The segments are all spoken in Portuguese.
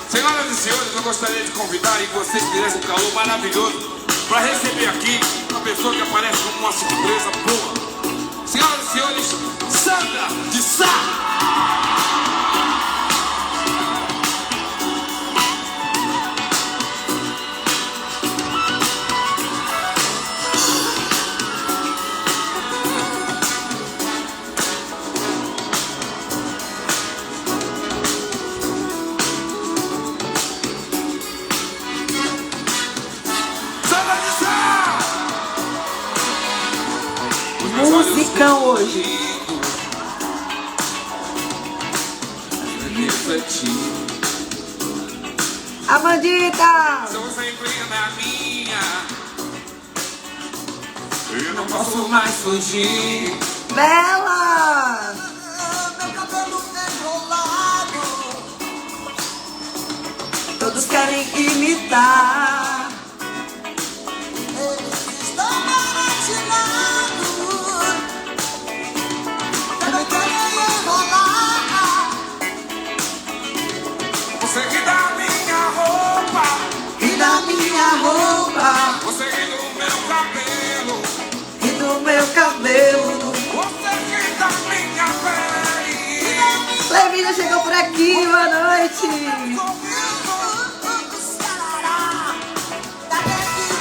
Senhoras e senhores, eu gostaria de convidar e que vocês fizessem um calor maravilhoso para receber aqui uma pessoa que aparece como uma surpresa boa. Senhoras e senhores, Sandra de Sá! Musicão hoje. Amandita! Sou sempre na minha. Eu não posso mais fugir. Bela! Meu cabelo enrolado. Todos querem imitar. Eles estão barateados. Também querem enrolar. Você que dá minha roupa. E da minha roupa. Você que do meu cabelo. E do meu cabelo. Você que dá minha pele. Levinha chegou por aqui, boa noite.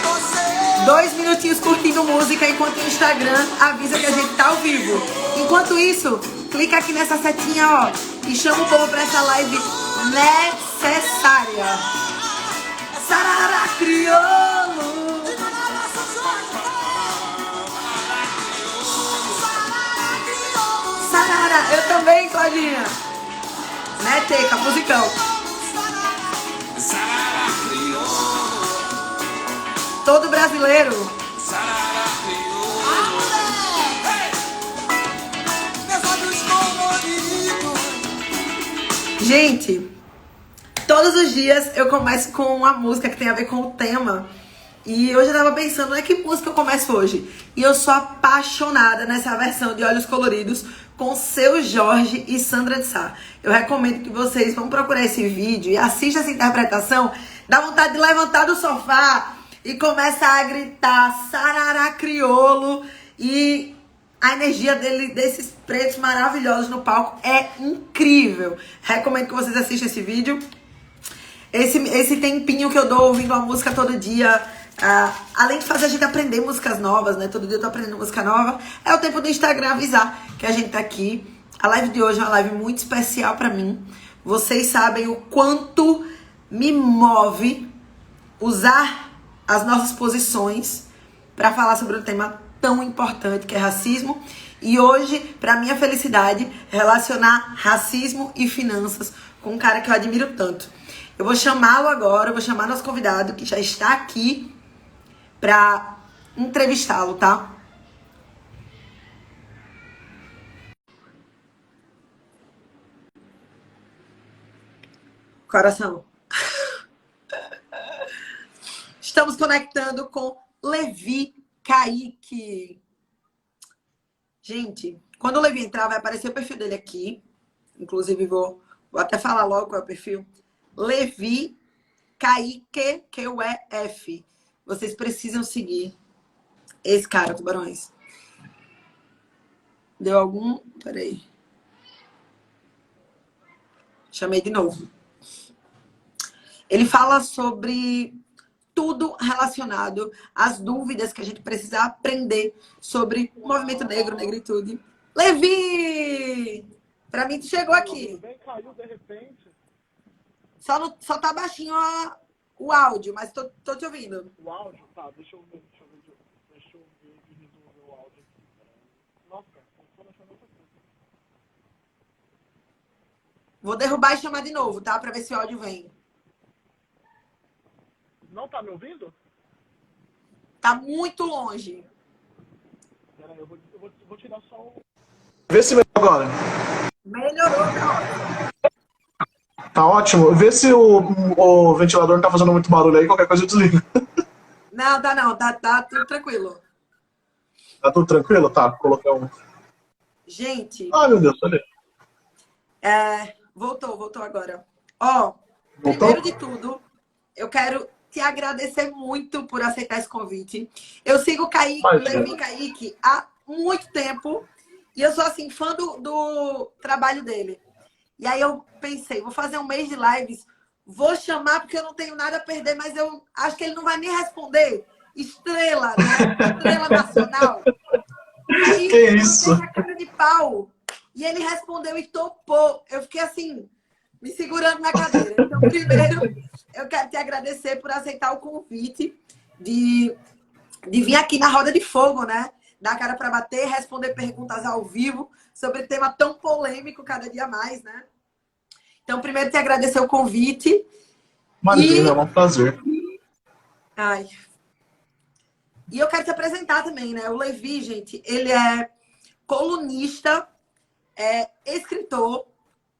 Você 2 minutinhos curtindo música enquanto o Instagram avisa que a gente tá ao vivo. Enquanto isso, clica aqui nessa setinha, ó, e chama o povo pra essa live necessária. Sarará crioulo. Sarará, eu também, Claudinha. Né, Teca, musicão. Sarará crioulo. Todo brasileiro. Sarará crioulo. meus olhos coloridos. Gente, todos os dias eu começo com uma música que tem a ver com o tema. E hoje eu tava pensando, né, que música eu começo hoje? E eu sou apaixonada nessa versão de Olhos Coloridos com Seu Jorge e Sandra de Sá. Eu recomendo que vocês vão procurar esse vídeo e assistam essa interpretação. Dá vontade de levantar do sofá e começa a gritar Sarará crioulo. E a energia desses pretos maravilhosos no palco é incrível. Recomendo que vocês assistam esse vídeo. Esse tempinho que eu dou ouvindo a música todo dia, além de fazer a gente aprender músicas novas, né? Todo dia eu tô aprendendo música nova. É o tempo do Instagram avisar que a gente tá aqui. A live de hoje é uma live muito especial pra mim. Vocês sabem o quanto me move usar as nossas posições pra falar sobre um tema tão importante que é racismo. E hoje, pra minha felicidade, relacionar racismo e finanças com um cara que eu admiro tanto. Eu vou chamá-lo agora, eu vou chamar nosso convidado que já está aqui pra entrevistá-lo, tá? Coração. Estamos conectando com Levi Kaique. Gente, quando o Levi entrar, vai aparecer o perfil dele aqui. Inclusive, vou até falar logo qual é o perfil. Levi Kaique, Q-U-E-F. Vocês precisam seguir esse cara, tubarões. Deu algum? Peraí. Chamei de novo. Ele fala sobre tudo relacionado às dúvidas que a gente precisa aprender sobre o movimento negro, negritude. Levi! Pra mim, tu chegou aqui. Bem, caiu de repente. Só tá baixinho o áudio, mas tô te ouvindo. O áudio? Tá, deixa eu ver e resolver o áudio. Nossa, eu tô achando outra coisa. Vou derrubar e chamar de novo, tá? Pra ver se o áudio vem. Não tá me ouvindo? Tá muito longe. Peraí, eu vou tirar só o... Vê se melhorou agora. Melhorou, tá ótimo. Tá ótimo. Vê se o ventilador não tá fazendo muito barulho aí, qualquer coisa eu desligo. Não, tá não. Tá tudo tranquilo. Tá tudo tranquilo? Tá, vou colocar um... Gente, Ai, meu Deus, olha aí. voltou agora. Ó, primeiro Voltou? de tudo, eu quero te agradecer muito por aceitar esse convite. Eu sigo o Levi Imagina. Kaique há muito tempo e eu sou, assim, fã do trabalho dele. E aí eu pensei, vou fazer um mês de lives, vou chamar porque eu não tenho nada a perder, mas eu acho que ele não vai nem responder. Estrela, né? Estrela nacional. Que Aí eu isso? dei a cara de pau e ele respondeu e topou. Eu fiquei assim, me segurando na cadeira. Então, primeiro, eu quero te agradecer por aceitar o convite de vir aqui na Roda de Fogo, né? Dar a cara para bater, responder perguntas ao vivo sobre tema tão polêmico cada dia mais, né? Então, primeiro, te agradecer o convite. Imagina, é um prazer. Ai. E eu quero te apresentar também, né? O Levi, gente, ele é colunista, é escritor,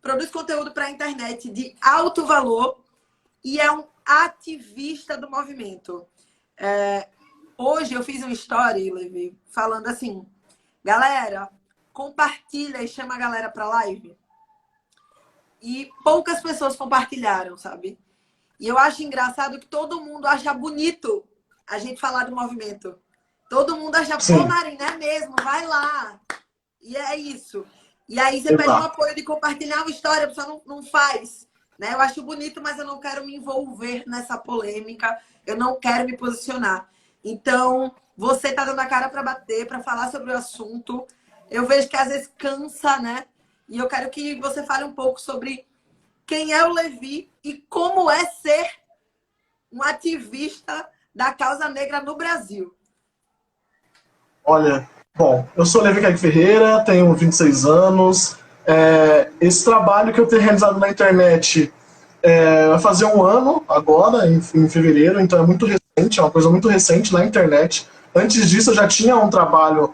produz conteúdo para a internet de alto valor e é um ativista do movimento. Hoje eu fiz um story, Levi, falando assim, galera, compartilha e chama a galera para live. E poucas pessoas compartilharam, sabe? E eu acho engraçado que todo mundo acha bonito a gente falar do movimento. Todo mundo acha, pô, Marina, é mesmo, vai lá. E é isso. E aí você pede um apoio de compartilhar uma história, a pessoa não faz. Né? Eu acho bonito, mas eu não quero me envolver nessa polêmica. Eu não quero me posicionar. Então, você tá dando a cara para bater, para falar sobre o assunto. Eu vejo que às vezes cansa, né? E eu quero que você fale um pouco sobre quem é o Levi e como é ser um ativista da causa negra no Brasil. Olha, bom, eu sou Levi Kaique Ferreira, tenho 26 anos. Esse trabalho que eu tenho realizado na internet vai fazer um ano agora, em fevereiro, então é muito recente, é uma coisa muito recente na internet. Antes disso, eu já tinha um trabalho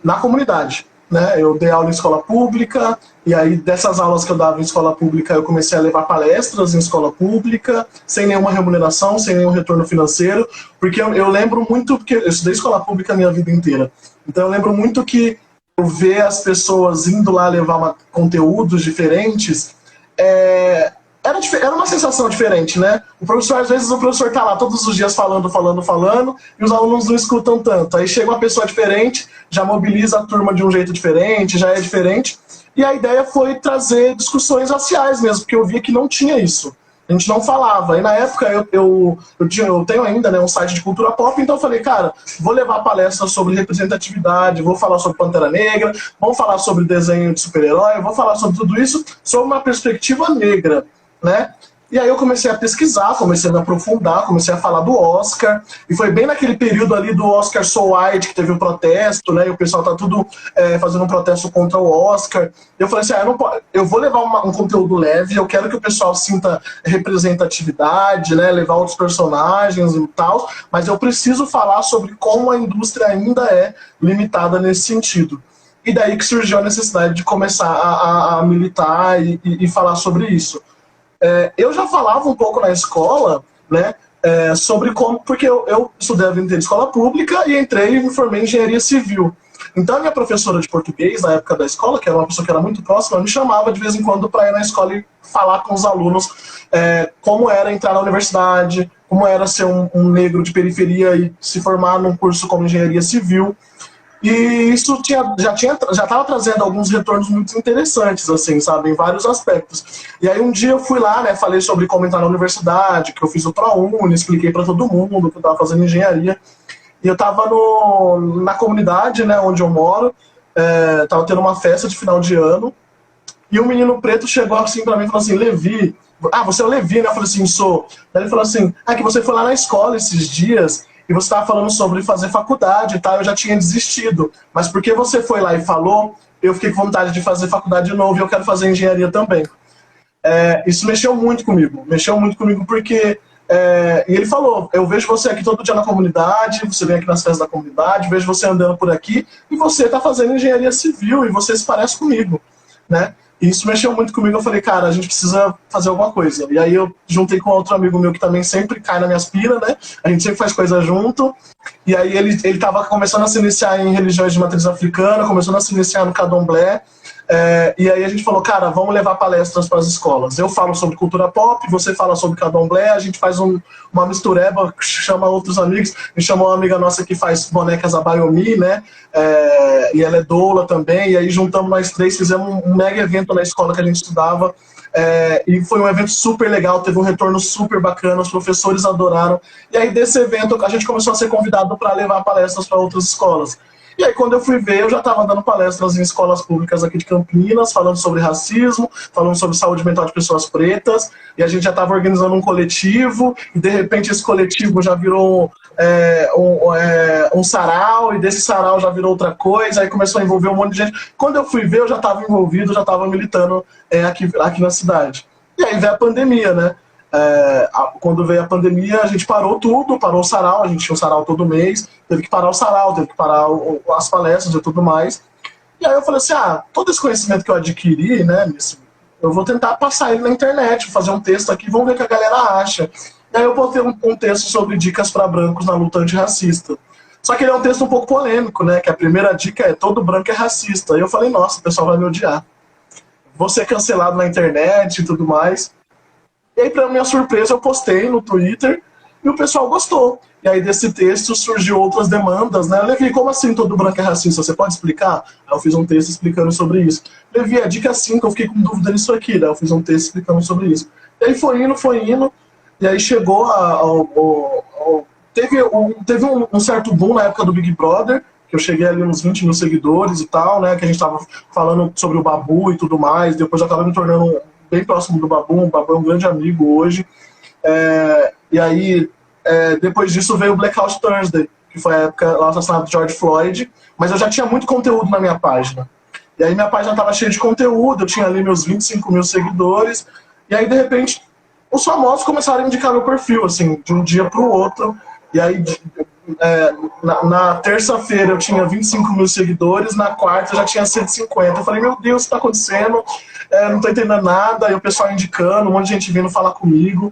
na comunidade. Né? Eu dei aula em escola pública, e aí dessas aulas que eu dava em escola pública, eu comecei a levar palestras em escola pública, sem nenhuma remuneração, sem nenhum retorno financeiro, porque eu lembro muito, porque eu estudei escola pública a minha vida inteira, então eu lembro muito que eu ver as pessoas indo lá levar conteúdos diferentes, era uma sensação diferente, né? O professor, às vezes, o professor tá lá todos os dias falando, e os alunos não escutam tanto. Aí chega uma pessoa diferente, já mobiliza a turma de um jeito diferente, já é diferente. E a ideia foi trazer discussões raciais mesmo, porque eu via que não tinha isso. A gente não falava. E na época eu tenho ainda, né, um site de cultura pop, então eu falei, cara, vou levar palestras sobre representatividade, vou falar sobre Pantera Negra, vou falar sobre desenho de super-herói, vou falar sobre tudo isso sob uma perspectiva negra. Né? E aí eu comecei a pesquisar, comecei a me aprofundar, comecei a falar do Oscar, e foi bem naquele período ali do Oscar So White, que teve um protesto, né, e o pessoal tá tudo fazendo um protesto contra o Oscar. Eu falei assim, eu vou levar um conteúdo leve, eu quero que o pessoal sinta representatividade, né, levar outros personagens e tal, mas eu preciso falar sobre como a indústria ainda é limitada nesse sentido. E daí que surgiu a necessidade de começar a militar e falar sobre isso. Eu já falava um pouco na escola, né, sobre como, porque eu estudei a vida inteira em escola pública e entrei e me formei em engenharia civil. Então a minha professora de português, na época da escola, que era uma pessoa que era muito próxima, me chamava de vez em quando para ir na escola e falar com os alunos como era entrar na universidade, como era ser um negro de periferia e se formar num curso como engenharia civil. E isso já estava trazendo alguns retornos muito interessantes, assim, sabe, em vários aspectos. E aí um dia eu fui lá, né, falei sobre como entrar na universidade, que eu fiz o ProUni, expliquei para todo mundo que eu estava fazendo engenharia. E eu estava na comunidade, né, onde eu moro, estava tendo uma festa de final de ano, e um menino preto chegou assim para mim e falou assim, Levi, você é o Levi, né? Eu falei assim, sou. Daí ele falou assim, que você foi lá na escola esses dias e você estava falando sobre fazer faculdade e tal, eu já tinha desistido. Mas porque você foi lá e falou, eu fiquei com vontade de fazer faculdade de novo e eu quero fazer engenharia também. Isso mexeu muito comigo porque... e ele falou, eu vejo você aqui todo dia na comunidade, você vem aqui nas festas da comunidade, vejo você andando por aqui e você está fazendo engenharia civil e você se parece comigo, né? E isso mexeu muito comigo, eu falei, cara, a gente precisa fazer alguma coisa. E aí eu juntei com outro amigo meu que também sempre cai nas minhas piras, né? A gente sempre faz coisa junto. E aí ele tava começando a se iniciar em religiões de matriz africana, começando a se iniciar no candomblé. E aí a gente falou, cara, vamos levar palestras para as escolas. Eu falo sobre cultura pop, você fala sobre candomblé, a gente faz uma mistureba, chama outros amigos. A gente chamou uma amiga nossa que faz bonecas Abayomi, né? E ela é doula também. E aí juntamos nós três, fizemos um mega evento na escola que a gente estudava. E foi um evento super legal, teve um retorno super bacana, os professores adoraram. E aí desse evento a gente começou a ser convidado para levar palestras para outras escolas. E aí, quando eu fui ver, eu já estava dando palestras em escolas públicas aqui de Campinas, falando sobre racismo, falando sobre saúde mental de pessoas pretas, e a gente já estava organizando um coletivo, e de repente esse coletivo já virou um sarau, e desse sarau já virou outra coisa, aí começou a envolver um monte de gente. Quando eu fui ver, eu já estava envolvido, já estava militando aqui na cidade. E aí veio a pandemia, né? Quando veio a pandemia, a gente parou tudo, parou o sarau, a gente tinha um sarau todo mês, teve que parar o sarau, teve que parar as palestras e tudo mais. E aí eu falei assim, todo esse conhecimento que eu adquiri, né, eu vou tentar passar ele na internet, fazer um texto aqui, vamos ver o que a galera acha. E aí eu botei um texto sobre dicas para brancos na luta antirracista. Só que ele é um texto um pouco polêmico, né, que a primeira dica é todo branco é racista. Aí eu falei, nossa, o pessoal vai me odiar. Vou ser cancelado na internet e tudo mais. E aí, para minha surpresa, eu postei no Twitter e o pessoal gostou. E aí, desse texto, surgiu outras demandas, né? Levi, como assim todo branco é racista? Você pode explicar? Aí eu fiz um texto explicando sobre isso. Levi, a dica 5, eu fiquei com dúvida nisso aqui, né? Eu fiz um texto explicando sobre isso. E aí foi indo, e aí chegou teve um certo boom na época do Big Brother, que eu cheguei ali uns 20 mil seguidores e tal, né? Que a gente tava falando sobre o Babu e tudo mais, depois eu acabei me tornando bem próximo do Babu, o Babu é um grande amigo hoje. E aí, depois disso veio o Blackout Thursday, que foi a época do assassinato de George Floyd, mas eu já tinha muito conteúdo na minha página. E aí minha página estava cheia de conteúdo, eu tinha ali meus 25 mil seguidores, e aí de repente os famosos começaram a indicar meu perfil, assim, de um dia para o outro. E aí na terça-feira eu tinha 25 mil seguidores, na quarta eu já tinha 150. Eu falei, meu Deus, o que está acontecendo? Não estou entendendo nada. E o pessoal indicando, um monte de gente vindo falar comigo.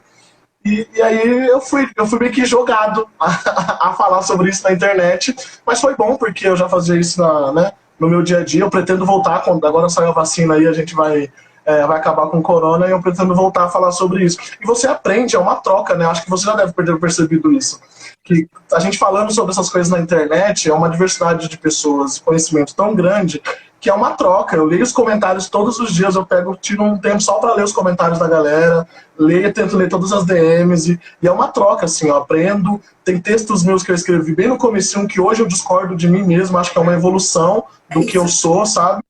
E aí eu fui meio que jogado a falar sobre isso na internet. Mas foi bom, porque eu já fazia isso no meu dia a dia. Eu pretendo voltar, quando agora saiu a vacina aí, a gente vai acabar com o corona, e eu pretendo voltar a falar sobre isso. E você aprende, é uma troca, né? Acho que você já deve ter percebido isso. Que a gente falando sobre essas coisas na internet é uma diversidade de pessoas, conhecimento tão grande, que é uma troca. Eu leio os comentários todos os dias, tiro um tempo só para ler os comentários da galera, tento ler todas as DMs, e é uma troca, assim, eu aprendo. Tem textos meus que eu escrevi bem no comecinho, que hoje eu discordo de mim mesmo, acho que é uma evolução do que eu sou, sabe?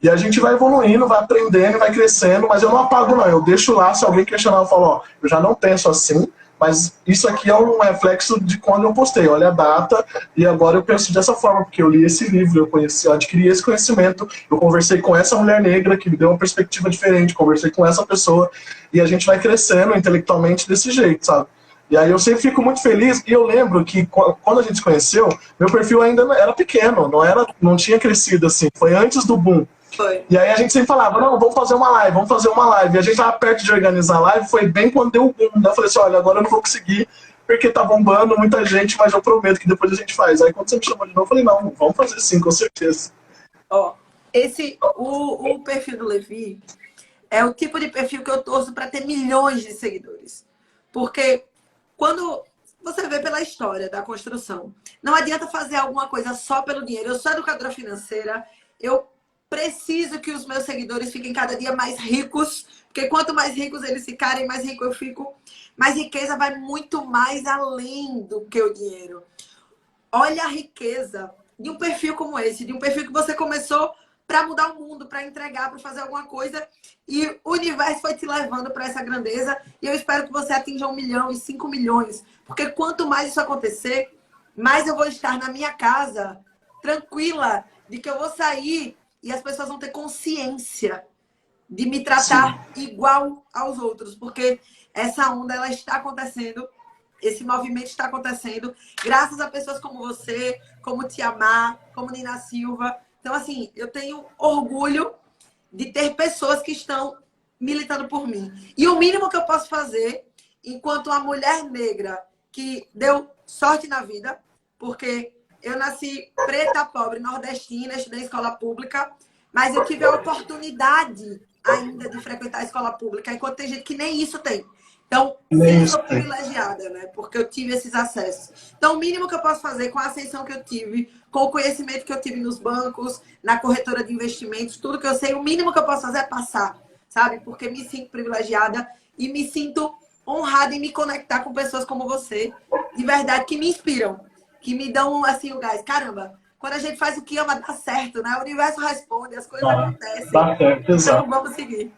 E a gente vai evoluindo, vai aprendendo, vai crescendo, mas eu não apago não, eu deixo lá, se alguém questionar, eu falo, eu já não penso assim, mas isso aqui é um reflexo de quando eu postei, olha a data, e agora eu penso dessa forma, porque eu li esse livro, eu adquiri esse conhecimento, eu conversei com essa mulher negra que me deu uma perspectiva diferente, conversei com essa pessoa, e a gente vai crescendo intelectualmente desse jeito, sabe? E aí eu sempre fico muito feliz, e eu lembro que quando a gente se conheceu, meu perfil ainda era pequeno, não tinha crescido assim, foi antes do boom. Foi. E aí a gente sempre falava, não, vamos fazer uma live. E a gente tava perto de organizar a live, foi bem quando deu o boom. Daí eu falei assim, olha, agora eu não vou conseguir, porque tá bombando muita gente, mas eu prometo que depois a gente faz. Aí quando você me chamou de novo, eu falei, não, vamos fazer sim, com certeza. O perfil do Levi é o tipo de perfil que eu torço para ter milhões de seguidores. Porque quando você vê pela história da construção, não adianta fazer alguma coisa só pelo dinheiro. Eu sou educadora financeira, eu preciso que os meus seguidores fiquem cada dia mais ricos, porque quanto mais ricos eles ficarem, mais rico eu fico. Mas riqueza vai muito mais além do que o dinheiro. Olha a riqueza de um perfil como esse, de um perfil que você começou para mudar o mundo, para entregar, para fazer alguma coisa, e o universo foi te levando para essa grandeza, e eu espero que você atinja 1 milhão e 5 milhões, porque quanto mais isso acontecer, mais eu vou estar na minha casa, tranquila, de que eu vou sair e as pessoas vão ter consciência de me tratar igual aos outros, porque essa onda, ela está acontecendo, esse movimento está acontecendo, graças a pessoas como você, como Tiamá, como Nina Silva. Então, assim, eu tenho orgulho de ter pessoas que estão militando por mim. E o mínimo que eu posso fazer, enquanto uma mulher negra que deu sorte na vida, porque eu nasci preta, pobre, nordestina, estudei em escola pública, mas eu tive a oportunidade ainda de frequentar a escola pública, enquanto tem gente que nem isso tem. Então, Nem eu isso sou tem. privilegiada, né? Porque eu tive esses acessos. Então, o mínimo que eu posso fazer com a ascensão que eu tive, com o conhecimento que eu tive nos bancos, na corretora de investimentos, tudo que eu sei, o mínimo que eu posso fazer é passar, sabe? Porque me sinto privilegiada e me sinto honrada em me conectar com pessoas como você, de verdade, que me inspiram, que me dão, assim, o gás. Caramba, quando a gente faz o que ama, dá certo, né? O universo responde, as coisas acontecem. Dá certo, exato. Então, vamos seguir.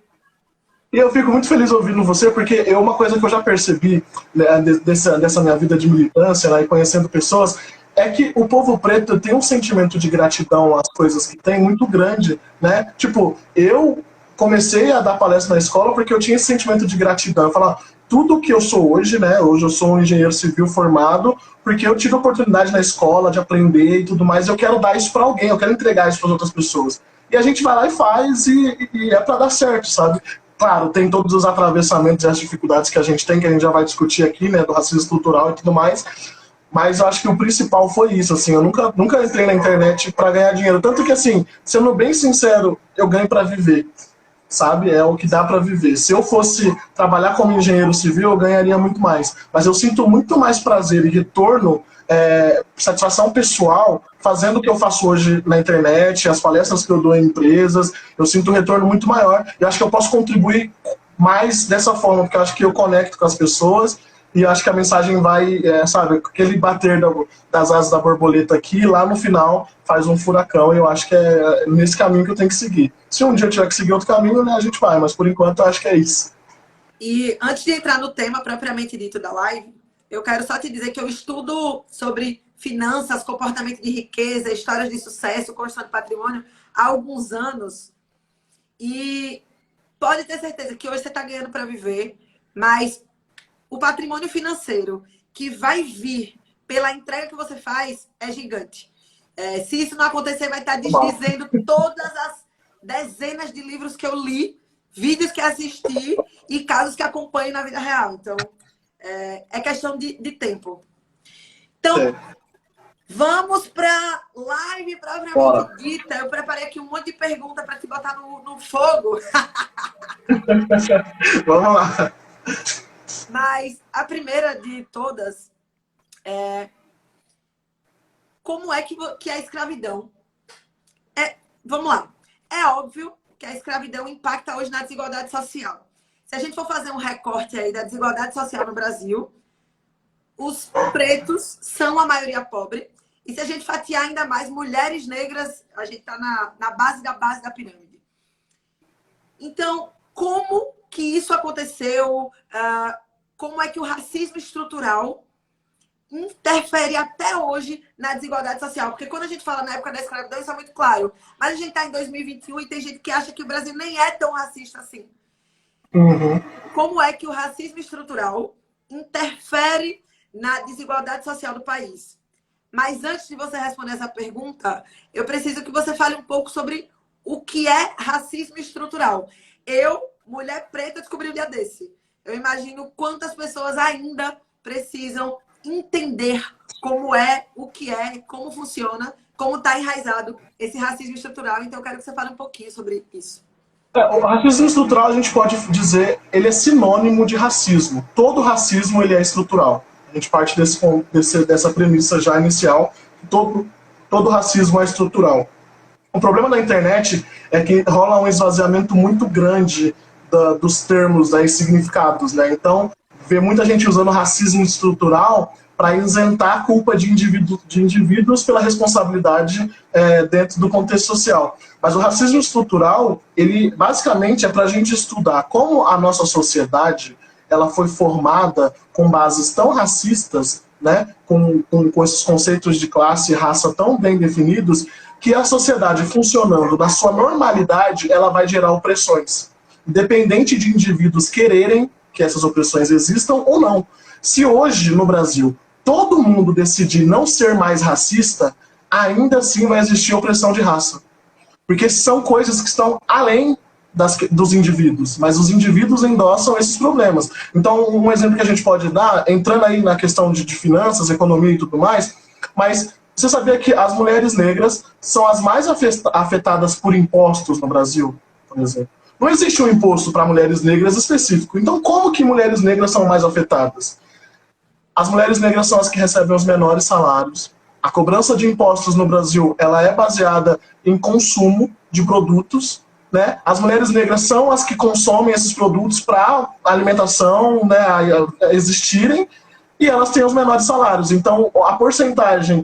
E eu fico muito feliz ouvindo você, porque é uma coisa que eu já percebi, né, dessa minha vida de militância, né, e conhecendo pessoas, é que o povo preto tem um sentimento de gratidão às coisas que tem muito grande, né? Tipo, eu comecei a dar palestra na escola porque eu tinha esse sentimento de gratidão. Eu falava, tudo que eu sou hoje, né? Hoje eu sou um engenheiro civil formado, porque eu tive a oportunidade na escola de aprender e tudo mais, e eu quero dar isso para alguém, eu quero entregar isso para outras pessoas. E a gente vai lá e faz, e é para dar certo, sabe? Claro, tem todos os atravessamentos e as dificuldades que a gente tem, que a gente já vai discutir aqui, né, do racismo estrutural e tudo mais, mas eu acho que o principal foi isso, assim, eu nunca entrei na internet para ganhar dinheiro, tanto que, assim, sendo bem sincero, eu ganho para viver, sabe, é o que dá para viver. Se eu fosse trabalhar como engenheiro civil, eu ganharia muito mais, mas eu sinto muito mais prazer e retorno, satisfação pessoal, fazendo o que eu faço hoje na internet, as palestras que eu dou em empresas, eu sinto um retorno muito maior e acho que eu posso contribuir mais dessa forma, porque eu acho que eu conecto com as pessoas e acho que a mensagem vai, sabe, aquele bater das asas da borboleta aqui, lá no final faz um furacão, e eu acho que é nesse caminho que eu tenho que seguir. Se um dia eu tiver que seguir outro caminho, né, a gente vai, mas por enquanto eu acho que é isso. E antes de entrar no tema propriamente dito da live, eu quero só te dizer que eu estudo sobre finanças, comportamento de riqueza, histórias de sucesso, construção de patrimônio há alguns anos. E pode ter certeza que hoje você está ganhando para viver, mas o patrimônio financeiro que vai vir pela entrega que você faz é gigante. Se isso não acontecer, vai estar desdizendo todas as dezenas de livros que eu li, vídeos que assisti e casos que acompanho na vida real. Então, é questão de tempo. Então, vamos para live propriamente dita. Eu preparei aqui um monte de perguntas para te botar no fogo. Vamos lá. Mas a primeira de todas é como é que a escravidão... Vamos lá. É óbvio que a escravidão impacta hoje na desigualdade social. Se a gente for fazer um recorte aí da desigualdade social no Brasil, os pretos são a maioria pobre. E se a gente fatiar ainda mais mulheres negras, a gente está na base da pirâmide. Então, como que isso aconteceu? Como é que o racismo estrutural interfere até hoje na desigualdade social? Porque quando a gente fala na época da escravidão, isso é muito claro. Mas a gente está em 2021 e tem gente que acha que o Brasil nem é tão racista assim. Uhum. Como é que o racismo estrutural interfere na desigualdade social do país? Mas antes de você responder essa pergunta, eu preciso que você fale um pouco sobre o que é racismo estrutural. Eu, mulher preta, descobri um dia desse. Eu imagino quantas pessoas ainda precisam entender como é, o que é, como funciona, como está enraizado esse racismo estrutural. Então, eu quero que você fale um pouquinho sobre isso. O racismo estrutural, a gente pode dizer, ele é sinônimo de racismo. Todo racismo, ele é estrutural. A gente parte dessa premissa já inicial, que todo racismo é estrutural. O problema da internet é que rola um esvaziamento muito grande dos termos, e significados, né? Então, vê muita gente usando racismo estrutural para isentar a culpa de indivíduos pela responsabilidade dentro do contexto social. Mas o racismo estrutural, ele basicamente é para a gente estudar como a nossa sociedade ela foi formada com bases tão racistas, né, com esses conceitos de classe e raça tão bem definidos, que a sociedade funcionando na sua normalidade, ela vai gerar opressões. Independente de indivíduos quererem que essas opressões existam ou não. Se hoje, no Brasil, todo mundo decidir não ser mais racista, ainda assim vai existir opressão de raça. Porque são coisas que estão além dos indivíduos, mas os indivíduos endossam esses problemas. Então, um exemplo que a gente pode dar, entrando aí na questão de finanças, economia e tudo mais, mas Você sabia que as mulheres negras são as mais afetadas por impostos no Brasil, por exemplo? Não existe um imposto para mulheres negras específico. Então, como que mulheres negras são mais afetadas? As mulheres negras são as que recebem os menores salários. A cobrança de impostos no Brasil, ela é baseada em consumo de produtos, né? As mulheres negras são as que consomem esses produtos para alimentação, né, existirem, e elas têm os menores salários. Então, a porcentagem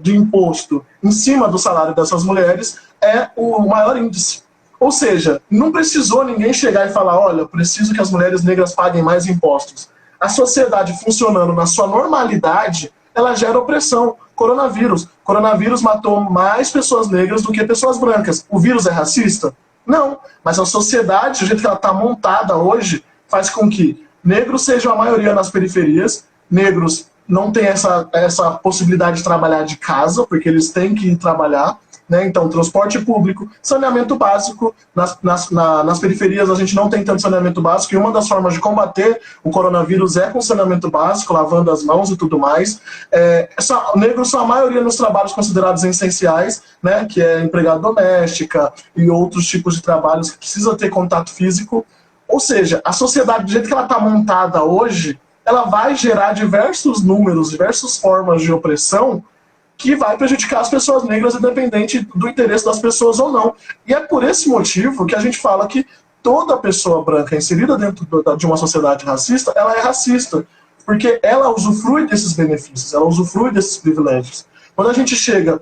de imposto em cima do salário dessas mulheres é o maior índice. Ou seja, não precisou ninguém chegar e falar, olha, preciso que as mulheres negras paguem mais impostos. A sociedade funcionando na sua normalidade, ela gera opressão. Coronavírus matou mais pessoas negras do que pessoas brancas. O vírus é racista? Não. Mas a sociedade, do jeito que ela está montada hoje, faz com que negros sejam a maioria nas periferias, negros não têm essa possibilidade de trabalhar de casa, porque eles têm que ir trabalhar, né? Então, transporte público, saneamento básico. Nas periferias a gente não tem tanto saneamento básico, e uma das formas de combater o coronavírus é com saneamento básico, lavando as mãos e tudo mais. Negros são a maioria nos trabalhos considerados essenciais, né? Que é empregada doméstica e outros tipos de trabalhos que precisa ter contato físico. Ou seja, a sociedade, do jeito que ela está montada hoje, ela vai gerar diversos números, diversas formas de opressão que vai prejudicar as pessoas negras, independente do interesse das pessoas ou não. E é por esse motivo que a gente fala que toda pessoa branca inserida dentro de uma sociedade racista, ela é racista, porque ela usufrui desses benefícios, ela usufrui desses privilégios. Quando a gente chega,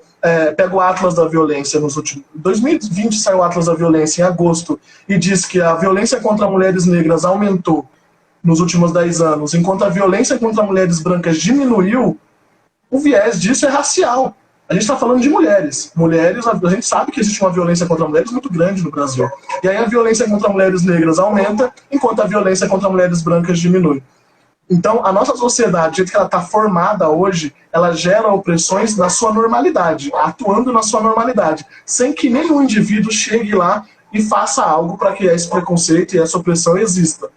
pega o Atlas da Violência, nos últimos 2020 saiu o Atlas da Violência em agosto, e diz que a violência contra mulheres negras aumentou nos últimos 10 anos, enquanto a violência contra mulheres brancas diminuiu. O viés disso é racial. A gente está falando de mulheres. Mulheres, a gente sabe que existe uma violência contra mulheres muito grande no Brasil. E aí a violência contra mulheres negras aumenta, enquanto a violência contra mulheres brancas diminui. Então, a nossa sociedade, do jeito que ela está formada hoje, ela gera opressões na sua normalidade, atuando na sua normalidade, sem que nenhum indivíduo chegue lá e faça algo para que esse preconceito e essa opressão exista.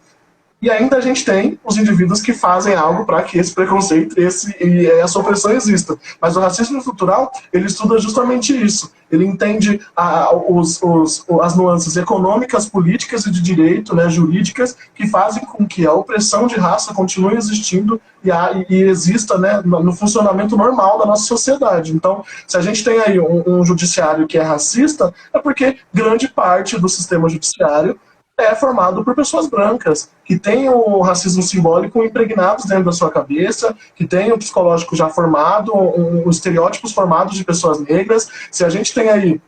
E ainda a gente tem os indivíduos que fazem algo para que esse preconceito e essa opressão exista. Mas o racismo estrutural, ele estuda justamente isso. Ele entende as nuances econômicas, políticas e de direito, né, jurídicas, que fazem com que a opressão de raça continue existindo e exista, né, no funcionamento normal da nossa sociedade. Então, se a gente tem aí um judiciário que é racista, é porque grande parte do sistema judiciário é formado por pessoas brancas, que têm o racismo simbólico impregnados dentro da sua cabeça, que têm o psicológico já formado, os estereótipos formados de pessoas negras. Se a gente tem aí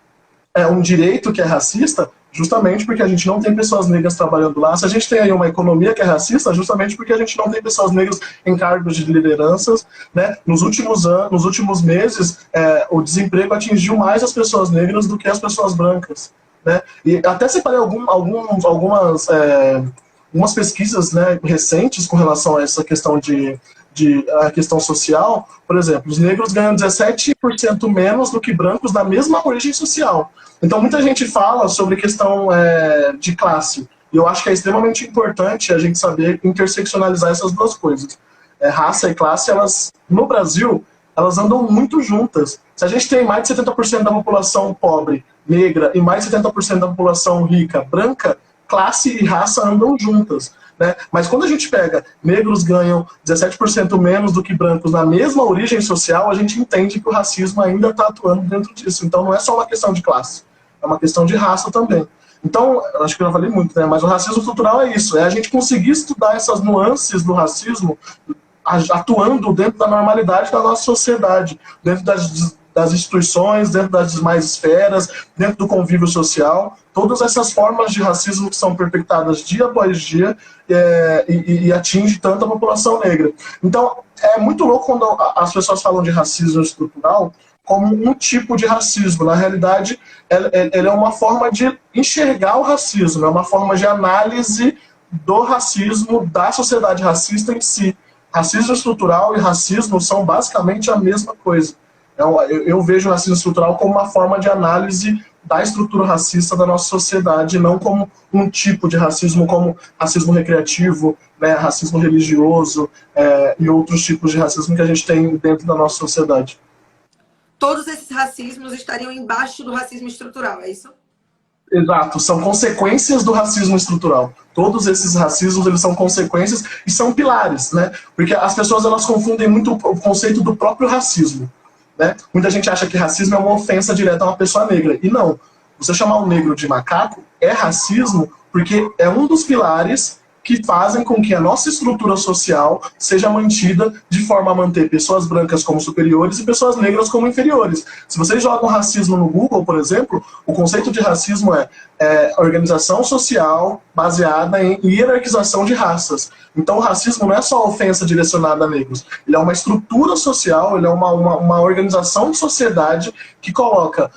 um direito que é racista, justamente porque a gente não tem pessoas negras trabalhando lá. Se a gente tem aí uma economia que é racista, justamente porque a gente não tem pessoas negras em cargos de lideranças, né? Nos últimos meses, o desemprego atingiu mais as pessoas negras do que as pessoas brancas. Né? E até separei algumas pesquisas, né, recentes com relação a essa questão a questão social. Por exemplo, os negros ganham 17% menos do que brancos da mesma origem social. Então muita gente fala sobre questão de classe, e eu acho que é extremamente importante a gente saber interseccionalizar essas duas coisas. Raça e classe, elas, no Brasil, elas andam muito juntas. Se a gente tem mais de 70% da população pobre, negra, e mais de 70% da população rica, branca, classe e raça andam juntas. Né? Mas quando a gente pega negros ganham 17% menos do que brancos na mesma origem social, a gente entende que o racismo ainda está atuando dentro disso. Então não é só uma questão de classe, é uma questão de raça também. Então, acho que eu já falei muito, né? Mas o racismo estrutural é isso, é a gente conseguir estudar essas nuances do racismo atuando dentro da normalidade da nossa sociedade, dentro das instituições, dentro das demais esferas, dentro do convívio social, todas essas formas de racismo que são perpetradas dia após dia e atinge tanto a população negra. Então, é muito louco quando as pessoas falam de racismo estrutural como um tipo de racismo. Na realidade, ele é uma forma de enxergar o racismo, é uma forma de análise do racismo, da sociedade racista em si. Racismo estrutural e racismo são basicamente a mesma coisa. Eu vejo o racismo estrutural como uma forma de análise da estrutura racista da nossa sociedade, não como um tipo de racismo, como racismo recreativo, né, racismo religioso e outros tipos de racismo que a gente tem dentro da nossa sociedade. Todos esses racismos estariam embaixo do racismo estrutural, é isso? Exato, são consequências do racismo estrutural. Todos esses racismos, eles são consequências e são pilares, né? Porque as pessoas, elas confundem muito o conceito do próprio racismo, né? Muita gente acha que racismo é uma ofensa direta a uma pessoa negra, e não. Você chamar um negro de macaco é racismo porque é um dos pilares que fazem com que a nossa estrutura social seja mantida de forma a manter pessoas brancas como superiores e pessoas negras como inferiores. Se vocês jogam racismo no Google, por exemplo, o conceito de racismo é organização social baseada em hierarquização de raças. Então o racismo não é só ofensa direcionada a negros, ele é uma estrutura social, ele é uma organização de sociedade que coloca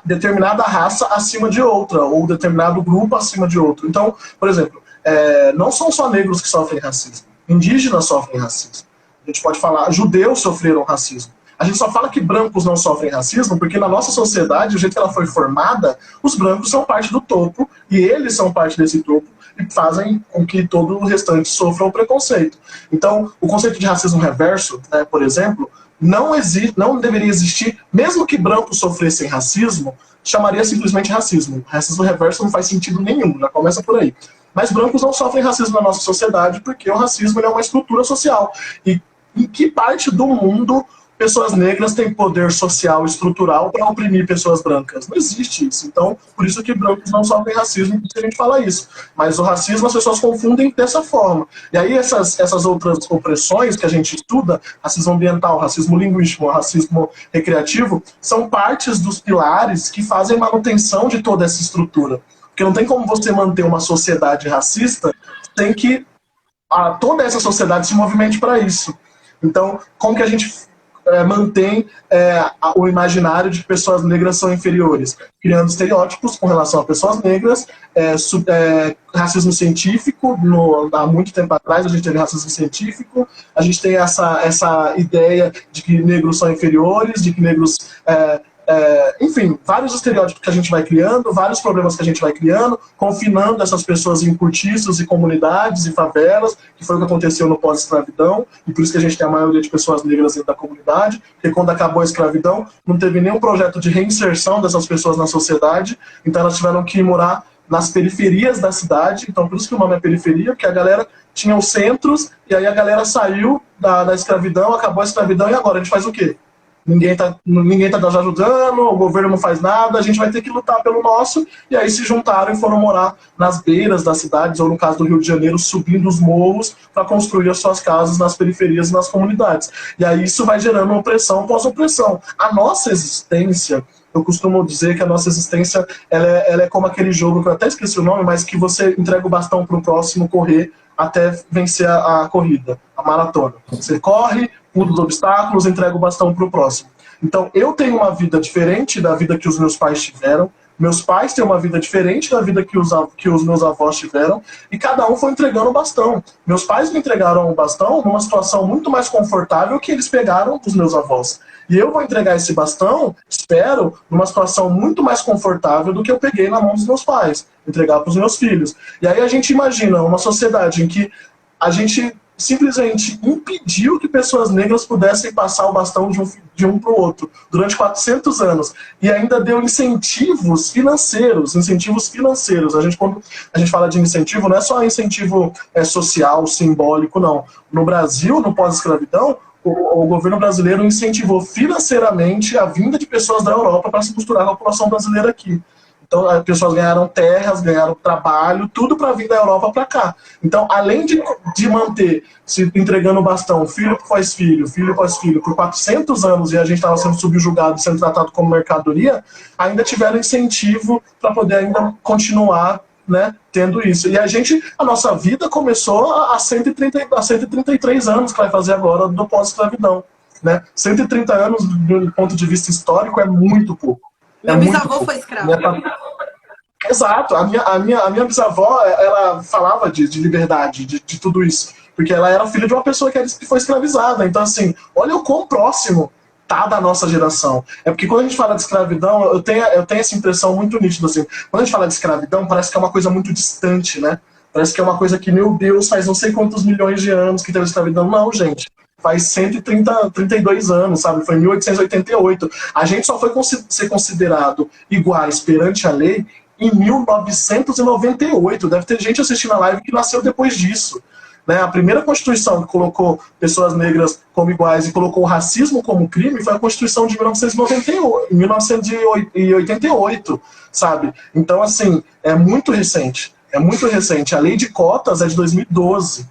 determinada raça acima de outra, ou determinado grupo acima de outro. Então, por exemplo, não são só negros que sofrem racismo, indígenas sofrem racismo. A gente pode falar, judeus sofreram racismo. A gente só fala que brancos não sofrem racismo porque na nossa sociedade, o jeito que ela foi formada, os brancos são parte do topo e eles são parte desse topo e fazem com que todo o restante sofra o preconceito. Então, o conceito de racismo reverso, né, por exemplo, não deveria existir, mesmo que brancos sofressem racismo, chamaria simplesmente racismo. Racismo reverso não faz sentido nenhum, já começa por aí. Mas brancos não sofrem racismo na nossa sociedade porque o racismo é uma estrutura social. E em que parte do mundo pessoas negras têm poder social estrutural para oprimir pessoas brancas? Não existe isso. Então, por isso que brancos não sofrem racismo, porque a gente fala isso. Mas o racismo as pessoas confundem dessa forma. E aí essas outras opressões que a gente estuda, racismo ambiental, racismo linguístico, racismo recreativo, são partes dos pilares que fazem manutenção de toda essa estrutura. Porque não tem como você manter uma sociedade racista sem que toda essa sociedade se movimente para isso. Então, como que a gente mantém o imaginário de que pessoas negras são inferiores? Criando estereótipos com relação a pessoas negras, racismo científico, há muito tempo atrás a gente teve racismo científico, a gente tem essa ideia de que negros são inferiores, de que negros... enfim, vários estereótipos que a gente vai criando, vários problemas que a gente vai criando, confinando essas pessoas em cortiços e comunidades e favelas, que foi o que aconteceu no pós-escravidão, e por isso que a gente tem a maioria de pessoas negras dentro da comunidade, porque quando acabou a escravidão, não teve nenhum projeto de reinserção dessas pessoas na sociedade, então elas tiveram que ir morar nas periferias da cidade, então por isso que o nome é periferia, porque a galera tinha os centros, e aí a galera saiu da escravidão, acabou a escravidão, e agora a gente faz o quê? Ninguém tá ajudando, o governo não faz nada, a gente vai ter que lutar pelo nosso, e aí se juntaram e foram morar nas beiras das cidades, ou no caso do Rio de Janeiro, subindo os morros para construir as suas casas nas periferias e nas comunidades. E aí isso vai gerando opressão pós-opressão. A nossa existência, eu costumo dizer que a nossa existência ela é como aquele jogo, que eu até esqueci o nome, mas que você entrega o bastão para o próximo correr até vencer a corrida, a maratona. Você corre, pula os obstáculos, entrega o bastão para o próximo. Então, eu tenho uma vida diferente da vida que os meus pais tiveram, meus pais têm uma vida diferente da vida que os meus avós tiveram, e cada um foi entregando o bastão. Meus pais me entregaram o bastão numa situação muito mais confortável que eles pegaram dos meus avós. E eu vou entregar esse bastão, espero, numa situação muito mais confortável do que eu peguei na mão dos meus pais, entregar para os meus filhos. E aí a gente imagina uma sociedade em que a gente simplesmente impediu que pessoas negras pudessem passar o bastão de um para o outro durante 400 anos e ainda deu incentivos financeiros. Quando a gente fala de incentivo, não é só incentivo social, simbólico, não. No Brasil, no pós-escravidão, o governo brasileiro incentivou financeiramente a vinda de pessoas da Europa para se misturar com a população brasileira aqui. Então, as pessoas ganharam terras, ganharam trabalho, tudo para vir da Europa para cá. Então, além de manter, se entregando o bastão, filho após filho, por 400 anos, e a gente estava sendo subjugado, sendo tratado como mercadoria, ainda tiveram incentivo para poder ainda continuar, né, tendo isso. E a nossa vida começou há 133 anos, que vai fazer agora, do pós-escravidão. Né? 130 anos, do ponto de vista histórico, é muito pouco. Meu bisavô foi escravo. Exato. A minha bisavó, ela falava de liberdade, de tudo isso. Porque ela era filha de uma pessoa que foi escravizada. Então, assim, olha o quão próximo tá da nossa geração. É porque quando a gente fala de escravidão, eu tenho essa impressão muito nítida, assim. Quando a gente fala de escravidão, parece que é uma coisa muito distante, né? Parece que é uma coisa que, meu Deus, faz não sei quantos milhões de anos que teve escravidão. Não, gente. Faz 132 anos, sabe? Foi em 1888. A gente só foi ser considerado iguais perante a lei em 1998. Deve ter gente assistindo a live que nasceu depois disso. Né? A primeira Constituição que colocou pessoas negras como iguais e colocou o racismo como crime foi a Constituição de 1988, sabe? Então, assim, é muito recente. É muito recente. A lei de cotas é de 2012.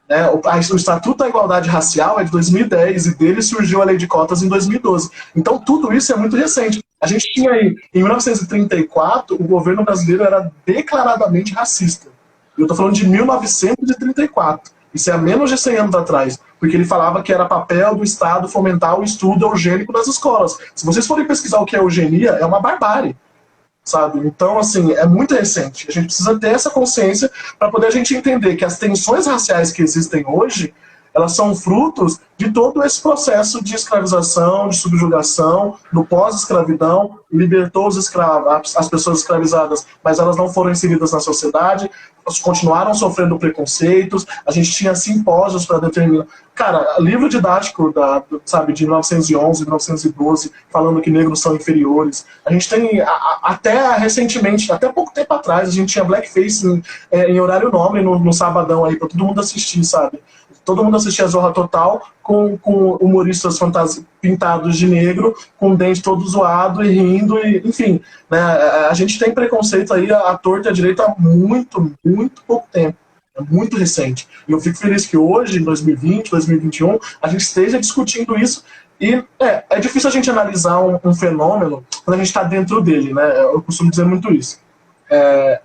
Né? O Estatuto da Igualdade Racial é de 2010 e dele surgiu a lei de cotas em 2012. Então tudo isso é muito recente. A gente tinha aí, em 1934, o governo brasileiro era declaradamente racista. Eu estou falando de 1934. Isso é há menos de 100 anos atrás. Porque ele falava que era papel do Estado fomentar o estudo eugênico nas escolas. Se vocês forem pesquisar o que é eugenia, é uma barbárie. Sabe? Então, assim, é muito recente. A gente precisa ter essa consciência para poder a gente entender que as tensões raciais que existem hoje, elas são frutos de todo esse processo de escravização, de subjugação, do pós-escravidão, libertou os escravos, as pessoas escravizadas, mas elas não foram inseridas na sociedade, elas continuaram sofrendo preconceitos, a gente tinha simpósios para determinar... Cara, livro didático sabe, de 1911, 1912, falando que negros são inferiores. A gente tem, até recentemente, até pouco tempo atrás, a gente tinha blackface em horário nobre no sabadão aí, para todo mundo assistir, sabe? Todo mundo assistia a Zorra Total com humoristas pintados de negro, com o dente todo zoado e rindo, e, enfim. Né, a gente tem preconceito aí à torta e à direita há muito, muito pouco tempo. É muito recente. E eu fico feliz que hoje, em 2020, 2021, a gente esteja discutindo isso. E é difícil a gente analisar um fenômeno quando a gente está dentro dele, né? Eu costumo dizer muito isso.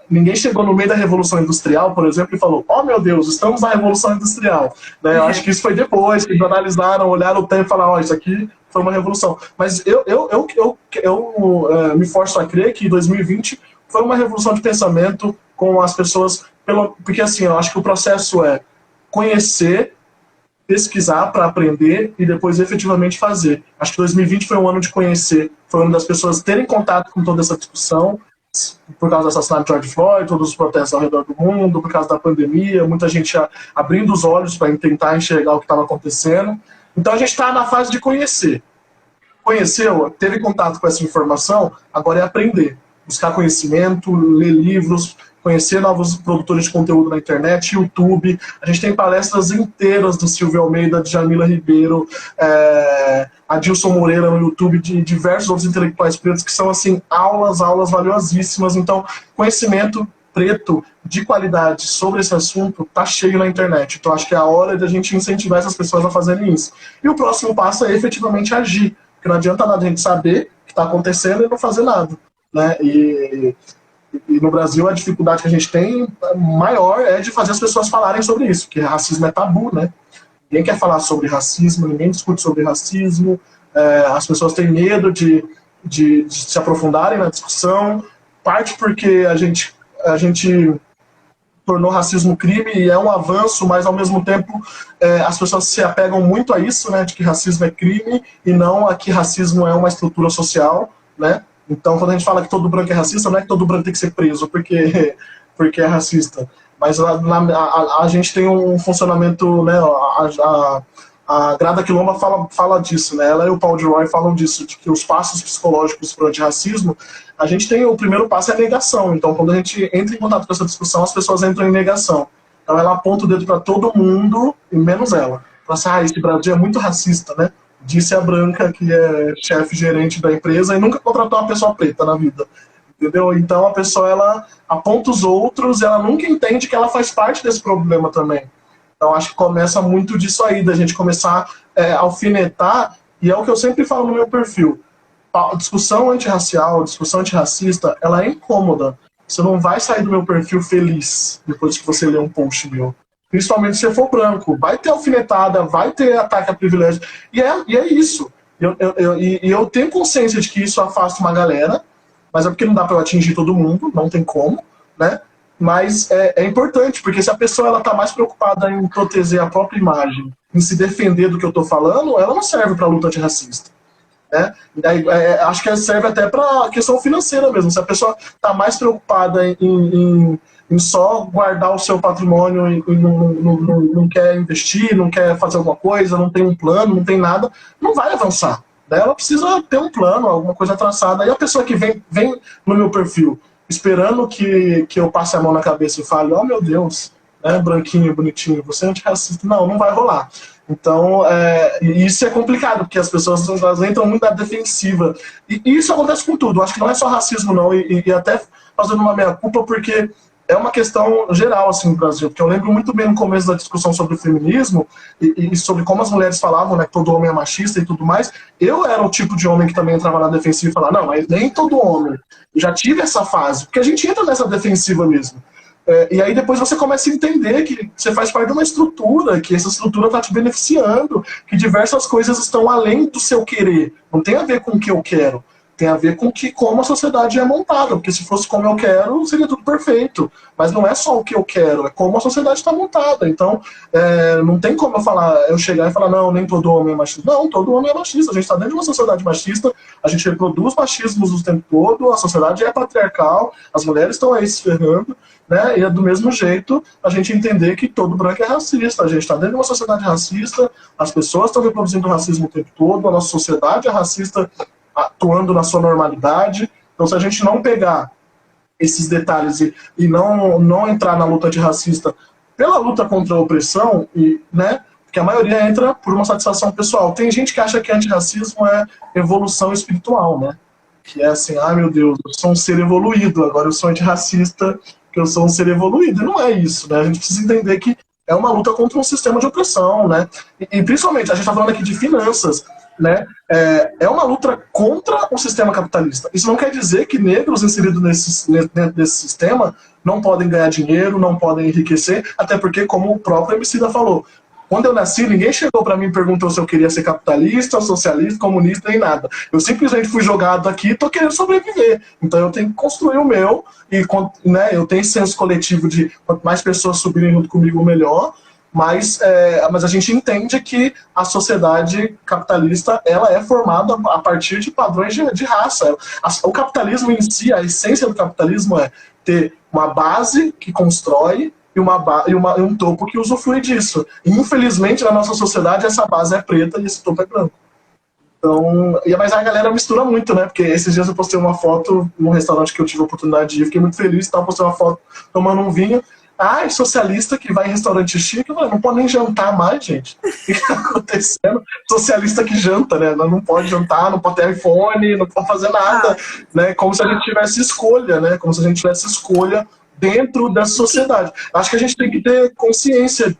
Ninguém chegou no meio da Revolução Industrial, por exemplo, e falou: oh meu Deus, estamos na Revolução Industrial. Né? Eu acho que isso foi depois, que eles analisaram, olharam o tempo e falaram: isso aqui foi uma revolução. Mas eu me forço a crer que 2020 foi uma revolução de pensamento com as pessoas, porque assim, eu acho que o processo é conhecer, pesquisar para aprender e depois efetivamente fazer. Acho que 2020 foi um ano de conhecer, foi um ano das pessoas terem contato com toda essa discussão, por causa do assassinato de George Floyd, todos os protestos ao redor do mundo, por causa da pandemia, muita gente abrindo os olhos para tentar enxergar o que estava acontecendo. Então a gente está na fase de conhecer. Conheceu, teve contato com essa informação, agora é aprender. Buscar conhecimento, ler livros, conhecer novos produtores de conteúdo na internet, YouTube. A gente tem palestras inteiras do Silvio Almeida, de Jamila Ribeiro, Adilson Moreira no YouTube, de diversos outros intelectuais pretos, que são assim, aulas valiosíssimas. Então, conhecimento preto de qualidade sobre esse assunto tá cheio na internet. Então, acho que é a hora de a gente incentivar essas pessoas a fazerem isso. E o próximo passo é efetivamente agir. Porque não adianta nada a gente saber o que está acontecendo e não fazer nada. Né? E no Brasil a dificuldade que a gente tem maior é de fazer as pessoas falarem sobre isso, porque racismo é tabu, né? Ninguém quer falar sobre racismo, ninguém discute sobre racismo, as pessoas têm medo de se aprofundarem na discussão, parte porque a gente tornou racismo crime e é um avanço, mas ao mesmo tempo as pessoas se apegam muito a isso, né, de que racismo é crime e não a que racismo é uma estrutura social, né? Então, quando a gente fala que todo branco é racista, não é que todo branco tem que ser preso porque é racista. Mas a gente tem um funcionamento, né, a Grada Quilomba fala disso, né? Ela e o Paul de Roy falam disso, de que os passos psicológicos para o antirracismo, a gente tem, o primeiro passo é a negação. Então, quando a gente entra em contato com essa discussão, as pessoas entram em negação. Então, ela aponta o dedo para todo mundo, e menos ela. Fala assim, esse Brasil é muito racista, né? Disse a branca, que é chefe gerente da empresa, e nunca contratou uma pessoa preta na vida. Entendeu? Então a pessoa, ela aponta os outros e ela nunca entende que ela faz parte desse problema também. Então acho que começa muito disso aí, da gente começar a alfinetar, e é o que eu sempre falo no meu perfil. A discussão antirracial, a discussão antirracista, ela é incômoda. Você não vai sair do meu perfil feliz depois que você ler um post meu. Principalmente se você for branco. Vai ter alfinetada, vai ter ataque a privilégio. E é isso. Eu tenho consciência de que isso afasta uma galera, mas é porque não dá para eu atingir todo mundo, não tem como, né? Mas é importante, porque se a pessoa ela tá mais preocupada em proteger a própria imagem, em se defender do que eu estou falando, ela não serve para a luta antirracista. Né? Acho que serve até para questão financeira mesmo. Se a pessoa está mais preocupada em só guardar o seu patrimônio e não quer investir, não quer fazer alguma coisa, não tem um plano, não tem nada, não vai avançar. Né? Ela precisa ter um plano, alguma coisa traçada. E a pessoa que vem no meu perfil esperando que eu passe a mão na cabeça e fale, oh meu Deus, né, branquinho, bonitinho, você é antirracista. Não vai rolar. Então, isso é complicado, porque as pessoas elas entram muito na defensiva. E isso acontece com tudo. Acho que não é só racismo, não. E até fazendo uma meia-culpa, porque é uma questão geral assim, no Brasil. Porque eu lembro muito bem no começo da discussão sobre o feminismo e sobre como as mulheres falavam, né, que todo homem é machista e tudo mais. Eu era o tipo de homem que também entrava na defensiva e falava, não, mas nem todo homem. Eu já tive essa fase, porque a gente entra nessa defensiva mesmo. E aí depois você começa a entender que você faz parte de uma estrutura, que essa estrutura está te beneficiando, que diversas coisas estão além do seu querer. Não tem a ver com o que eu quero, tem a ver com como a sociedade é montada, porque se fosse como eu quero, seria tudo perfeito. Mas não é só o que eu quero, é como a sociedade está montada. Então, não tem como eu chegar e falar, não, nem todo homem é machista. Não, todo homem é machista. A gente está dentro de uma sociedade machista, a gente reproduz machismos o tempo todo, a sociedade é patriarcal, as mulheres estão aí se ferrando. Né? E é do mesmo jeito a gente entender que todo branco é racista. A gente está dentro de uma sociedade racista, as pessoas estão reproduzindo racismo o tempo todo, a nossa sociedade é racista atuando na sua normalidade. Então, se a gente não pegar esses detalhes e não entrar na luta antirracista pela luta contra a opressão, né? Porque a maioria entra por uma satisfação pessoal. Tem gente que acha que antirracismo é evolução espiritual, né? Que é assim, meu Deus, eu sou um ser evoluído, agora eu sou antirracista, que eu sou um ser evoluído. E não é isso, né? A gente precisa entender que é uma luta contra um sistema de opressão, né? E principalmente, a gente está falando aqui de finanças, né? É uma luta contra o sistema capitalista. Isso não quer dizer que negros inseridos dentro desse sistema não podem ganhar dinheiro, não podem enriquecer, até porque, como o próprio Emicida falou, quando eu nasci, ninguém chegou para mim e perguntou se eu queria ser capitalista, socialista, comunista, nem nada. Eu simplesmente fui jogado aqui e estou querendo sobreviver. Então eu tenho que construir o meu, e né, eu tenho esse senso coletivo de quanto mais pessoas subirem junto comigo, melhor. Mas a gente entende que a sociedade capitalista ela é formada a partir de padrões de raça. O capitalismo em si, a essência do capitalismo é ter uma base que constrói e um topo que usufrui disso. E, infelizmente, na nossa sociedade, essa base é preta e esse topo é branco. Então, mas a galera mistura muito, né? Porque esses dias eu postei uma foto num restaurante que eu tive a oportunidade de ir, fiquei muito feliz, postei uma foto tomando um vinho. Socialista que vai em restaurante chique, não pode nem jantar mais, gente. O que está acontecendo? Socialista que janta, né? Não pode jantar, não pode ter iPhone, não pode fazer nada, né? Como se a gente tivesse escolha, né? Como se a gente tivesse escolha dentro dessa sociedade. Acho que a gente tem que ter consciência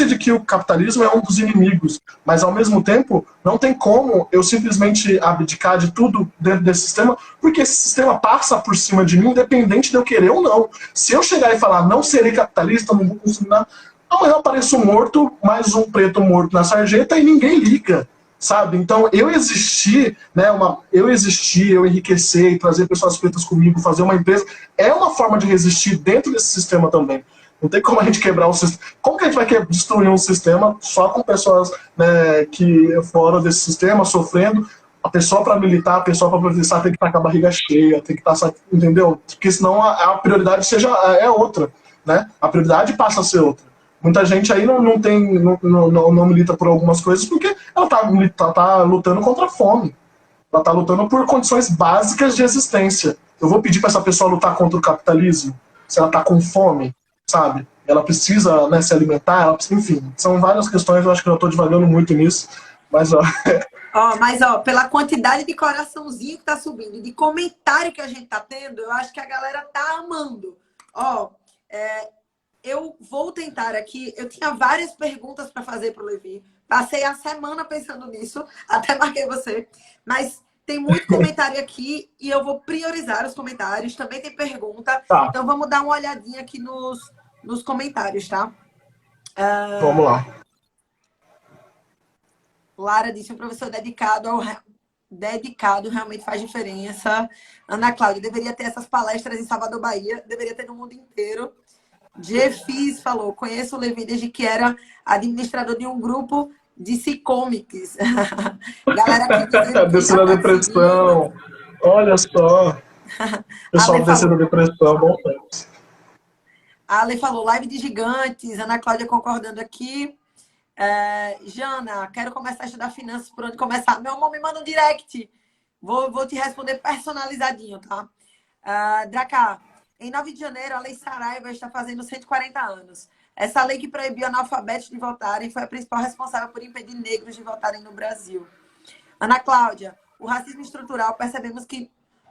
de que o capitalismo é um dos inimigos, mas ao mesmo tempo não tem como eu simplesmente abdicar de tudo dentro desse sistema, porque esse sistema passa por cima de mim, independente de eu querer ou não. Se eu chegar e falar, não serei capitalista, não vou consumir nada, amanhã eu apareço morto, mais um preto morto na sarjeta e ninguém liga, sabe? Então eu existir, né, eu enriquecer e trazer pessoas pretas comigo, fazer uma empresa, é uma forma de resistir dentro desse sistema também. Não tem como a gente quebrar um sistema. Como que a gente vai destruir um sistema só com pessoas, né, que fora desse sistema, sofrendo? A pessoa para militar, a pessoa para protestar tem que estar com a barriga cheia, tem que estar, entendeu? Porque senão a prioridade é outra, né? A prioridade passa a ser outra. Muita gente aí não milita por algumas coisas porque ela tá lutando contra a fome. Ela está lutando por condições básicas de existência. Eu vou pedir para essa pessoa lutar contra o capitalismo? Se ela está com fome? Sabe? Ela precisa, né, se alimentar, enfim, são várias questões, eu acho que eu estou divagando muito nisso, mas Mas pela quantidade de coraçãozinho que tá subindo, de comentário que a gente tá tendo, eu acho que a galera tá amando. Eu vou tentar aqui, eu tinha várias perguntas para fazer pro Levi, passei a semana pensando nisso, até marquei você, mas tem muito comentário aqui e eu vou priorizar os comentários. Também tem pergunta. Tá. Então vamos dar uma olhadinha aqui nos comentários, tá? Vamos lá. Lara disse, um professor dedicado dedicado realmente faz diferença. Ana Cláudia, deveria ter essas palestras em Salvador, Bahia, deveria ter no mundo inteiro. Jeffis falou, conheço o Levi desde que era administrador de um grupo de C-Comics. Galera aqui dizendo que já Descendo a tá seguindo. depressão. Olha só. Pessoal Ale descendo a falou, depressão, bom tempo. Ale falou, live de gigantes. Ana Cláudia concordando aqui. Jana, quero começar a estudar finanças, por onde começar? Meu amor, me manda um direct. Vou te responder personalizadinho, tá? Draca, em 9 de janeiro, a Lei Saraiva está fazendo 140 anos. Essa lei que proibiu analfabetos de votarem foi a principal responsável por impedir negros de votarem no Brasil. Ana Cláudia, o racismo estrutural percebemos que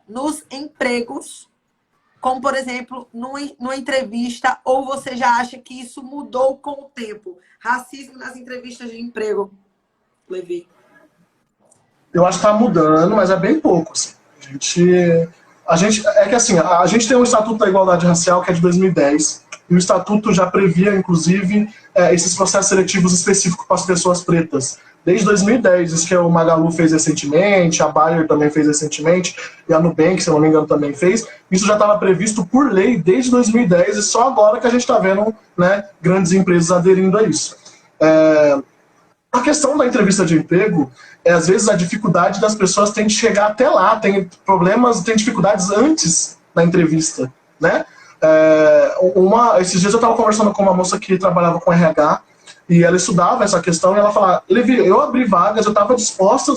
nos empregos, como, por exemplo, numa entrevista, ou você já acha que isso mudou com o tempo? Racismo nas entrevistas de emprego, Levi. Eu acho que está mudando, mas é bem pouco. Assim. É que assim, a gente tem um Estatuto da Igualdade Racial que é de 2010, e o Estatuto já previa, inclusive, esses processos seletivos específicos para as pessoas pretas. Desde 2010, isso que o Magalu fez recentemente, a Bayer também fez recentemente, e a Nubank, se eu não me engano, também fez. Isso já estava previsto por lei desde 2010, e só agora que a gente está vendo, né, grandes empresas aderindo a isso. A questão da entrevista de emprego às vezes a dificuldade das pessoas tem de chegar até lá, tem problemas, tem dificuldades antes da entrevista, né? Esses dias eu estava conversando com uma moça que trabalhava com RH e ela estudava essa questão e ela falava, Levi, eu abri vagas, eu estava disposta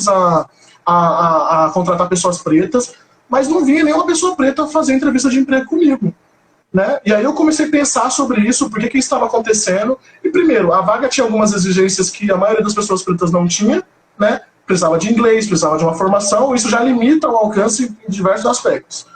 a contratar pessoas pretas, mas não vinha nenhuma pessoa preta fazer entrevista de emprego comigo. Né? E aí eu comecei a pensar sobre isso, por que isso estava acontecendo. E primeiro, a vaga tinha algumas exigências que a maioria das pessoas pretas não tinha, né? Precisava de inglês, precisava de uma formação, isso já limita o alcance em diversos aspectos.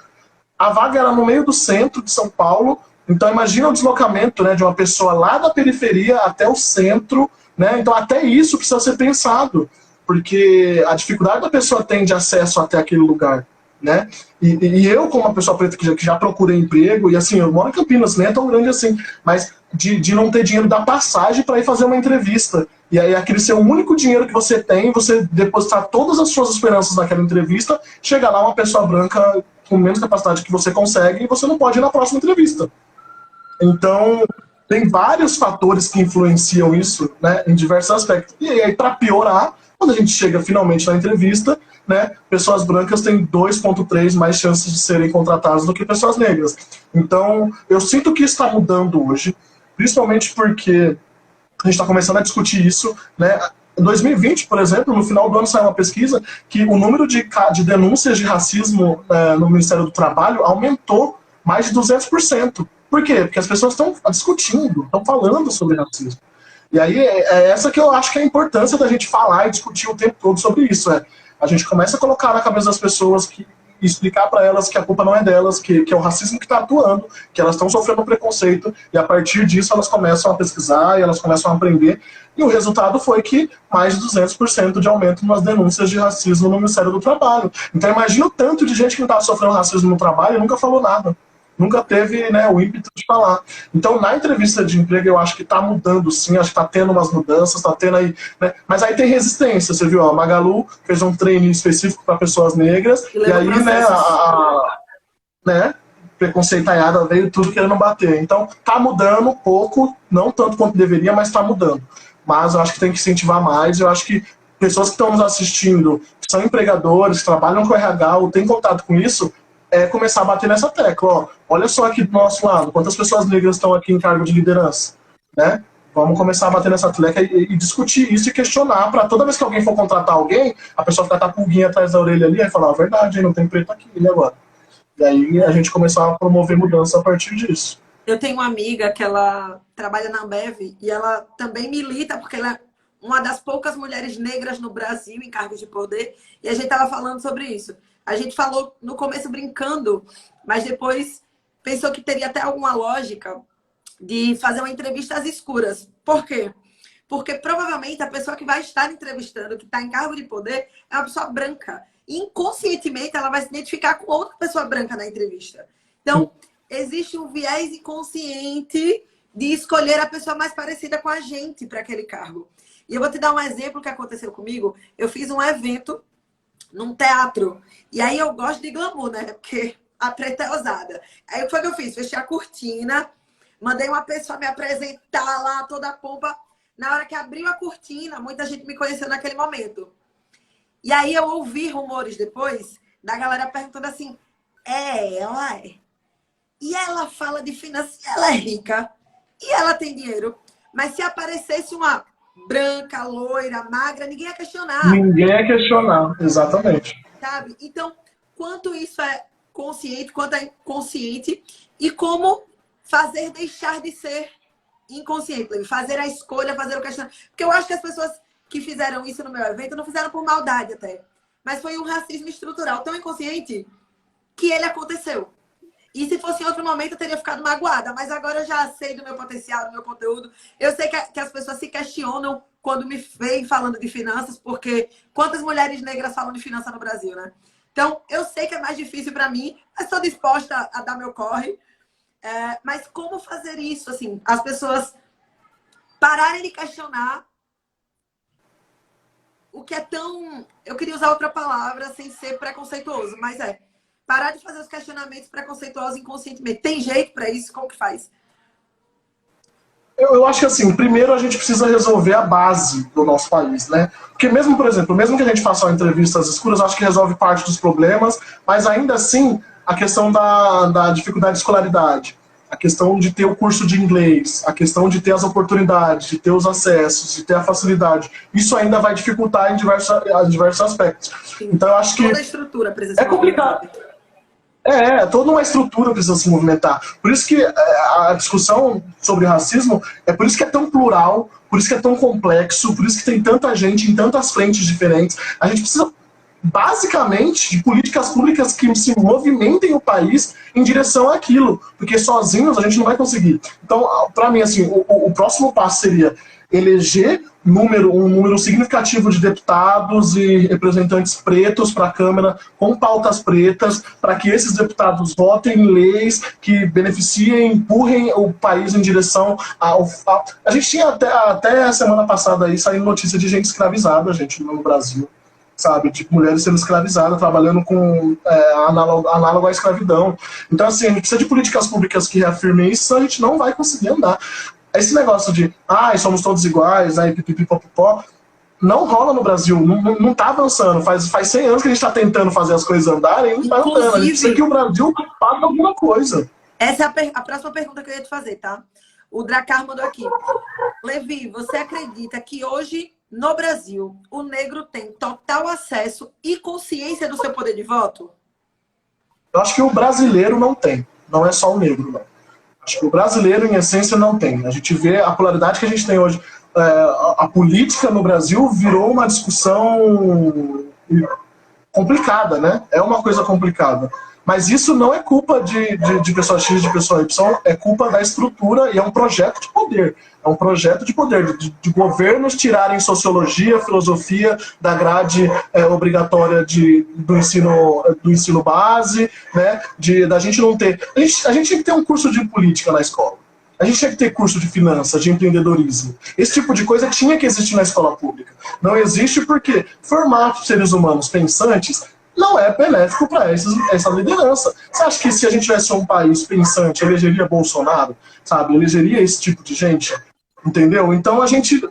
A vaga era no meio do centro de São Paulo, então imagina o deslocamento, né, de uma pessoa lá da periferia até o centro, né? Então até isso precisa ser pensado, porque a dificuldade da pessoa tem de acesso até aquele lugar. Né? E eu, como uma pessoa preta que já procurei emprego, e assim, eu moro em Campinas, nem é tão grande assim, mas de não ter dinheiro da passagem para ir fazer uma entrevista. E aí aquele ser o único dinheiro que você tem, você depositar todas as suas esperanças naquela entrevista, chega lá uma pessoa branca com menos capacidade que você consegue e você não pode ir na próxima entrevista. Então, tem vários fatores que influenciam isso, né, em diversos aspectos. E aí, para piorar, quando a gente chega finalmente na entrevista, né, pessoas brancas têm 2,3 mais chances de serem contratadas do que pessoas negras. Então, eu sinto que isso está mudando hoje, principalmente porque a gente está começando a discutir isso. Né? Em 2020, por exemplo, no final do ano saiu uma pesquisa que o número de denúncias de racismo no Ministério do Trabalho aumentou mais de 200%. Por quê? Porque as pessoas estão discutindo, estão falando sobre racismo. E aí é essa que eu acho que é a importância da gente falar e discutir o tempo todo sobre isso. A gente começa a colocar na cabeça das pessoas e explicar para elas que a culpa não é delas, que é o racismo que está atuando, que elas estão sofrendo preconceito, e a partir disso elas começam a pesquisar e elas começam a aprender. E o resultado foi que mais de 200% de aumento nas denúncias de racismo no Ministério do Trabalho. Então imagina o tanto de gente que não estava sofrendo racismo no trabalho e nunca falou nada. Nunca teve, né, o ímpeto de falar. Então, na entrevista de emprego, eu acho que está mudando, sim. Acho que está tendo umas mudanças, está tendo aí... Né, mas aí tem resistência, você viu? A Magalu fez um treino específico para pessoas negras, e aí, né, preconceitada veio tudo querendo bater. Então, está mudando pouco, não tanto quanto deveria, mas está mudando. Mas eu acho que tem que incentivar mais. Eu acho que pessoas que estão nos assistindo, que são empregadores, que trabalham com RH ou têm contato com isso, começar a bater nessa tecla. Ó, olha só aqui do nosso lado, quantas pessoas negras estão aqui em cargo de liderança, né? Vamos começar a bater nessa tecla e discutir isso e questionar, para toda vez que alguém for contratar alguém, a pessoa ficar com a pulguinha atrás da orelha ali e falar, a verdade, não tem preto aqui, e agora? E aí a gente começar a promover mudança a partir disso. Eu tenho uma amiga que ela trabalha na Ambev e ela também milita, porque ela é uma das poucas mulheres negras no Brasil em cargos de poder, e a gente estava falando sobre isso. A gente falou no começo brincando, mas depois pensou que teria até alguma lógica de fazer uma entrevista às escuras. Por quê? Porque provavelmente a pessoa que vai estar entrevistando, que está em cargo de poder, é uma pessoa branca. E inconscientemente ela vai se identificar com outra pessoa branca na entrevista. Então, existe um viés inconsciente de escolher a pessoa mais parecida com a gente para aquele cargo. E eu vou te dar um exemplo que aconteceu comigo. Eu fiz um evento num teatro. E aí eu gosto de glamour, né? Porque a treta é ousada. Aí o que foi que eu fiz? Fechei a cortina, mandei uma pessoa me apresentar lá, toda a pompa. Na hora que abriu a cortina, muita gente me conheceu naquele momento. E aí eu ouvi rumores depois da galera perguntando assim, ela é? E ela fala de finanças, ela é rica, e ela tem dinheiro. Mas se aparecesse uma branca, loira, magra, ninguém ia questionar. Ninguém ia questionar, exatamente. Sabe? Então, quanto isso é consciente, quanto é inconsciente, e como fazer deixar de ser inconsciente, fazer a escolha, fazer o questionamento. Porque eu acho que as pessoas que fizeram isso no meu evento não fizeram por maldade até, mas foi um racismo estrutural tão inconsciente que ele aconteceu. E se fosse em outro momento, eu teria ficado magoada. Mas agora eu já sei do meu potencial, do meu conteúdo. Eu sei que as pessoas se questionam quando me veem falando de finanças, porque quantas mulheres negras falam de finanças no Brasil, né? Então, eu sei que é mais difícil para mim, mas estou disposta a dar meu corre. Mas como fazer isso, assim? As pessoas pararem de questionar o que é tão... Eu queria usar outra palavra sem ser preconceituoso, mas parar de fazer os questionamentos preconceituosos inconscientemente. Tem jeito para isso? Como que faz? Eu acho que assim, primeiro a gente precisa resolver a base do nosso país, né? Porque mesmo, por exemplo, mesmo que a gente faça uma entrevista às escuras, eu acho que resolve parte dos problemas, mas ainda assim, a questão da dificuldade de escolaridade, a questão de ter o curso de inglês, a questão de ter as oportunidades, de ter os acessos, de ter a facilidade, isso ainda vai dificultar em diversos aspectos. Sim. Então eu acho que toda a estrutura precisa ser complicado. Toda uma estrutura precisa se movimentar. Por isso que a discussão sobre racismo, por isso que é tão plural, por isso que é tão complexo, por isso que tem tanta gente em tantas frentes diferentes. A gente precisa, basicamente, de políticas públicas que se movimentem o país em direção àquilo, porque sozinhos a gente não vai conseguir. Então, para mim, assim, o próximo passo seria eleger um número significativo de deputados e representantes pretos para a Câmara com pautas pretas, para que esses deputados votem em leis que beneficiem, empurrem o país em direção ao... A gente tinha até a semana passada aí saindo notícia de gente escravizada, gente, no Brasil, sabe? Tipo, mulheres sendo escravizadas, trabalhando com análogo à escravidão. Então, assim, a gente precisa de políticas públicas que reafirmem isso, a gente não vai conseguir andar. Esse negócio de, somos todos iguais, pipipipopopó, não rola no Brasil, não tá avançando. Faz 100 anos que a gente tá tentando fazer as coisas andarem e não tá andando. A gente precisa que o Brasil faça alguma coisa. Essa é a próxima pergunta que eu ia te fazer, tá? O Dracar mandou aqui. Levi, você acredita que hoje, no Brasil, o negro tem total acesso e consciência do seu poder de voto? Eu acho que o brasileiro não tem. Não é só o negro, não. Acho que o brasileiro, em essência, não tem. A gente vê a polaridade que a gente tem hoje. A política no Brasil virou uma discussão complicada, né? É uma coisa complicada. Mas isso não é culpa de pessoa X, de pessoa Y, é culpa da estrutura e é um projeto de poder. É um projeto de poder, de governos tirarem sociologia, filosofia da grade obrigatória do ensino base, né? Da gente não ter... A gente tinha que ter um curso de política na escola. A gente tinha que ter curso de finanças, de empreendedorismo. Esse tipo de coisa tinha que existir na escola pública. Não existe porque formar seres humanos pensantes não é benéfico para essa liderança. Você acha que se a gente tivesse um país pensante, elegeria Bolsonaro, sabe? Elegeria esse tipo de gente? Entendeu? Então a gente,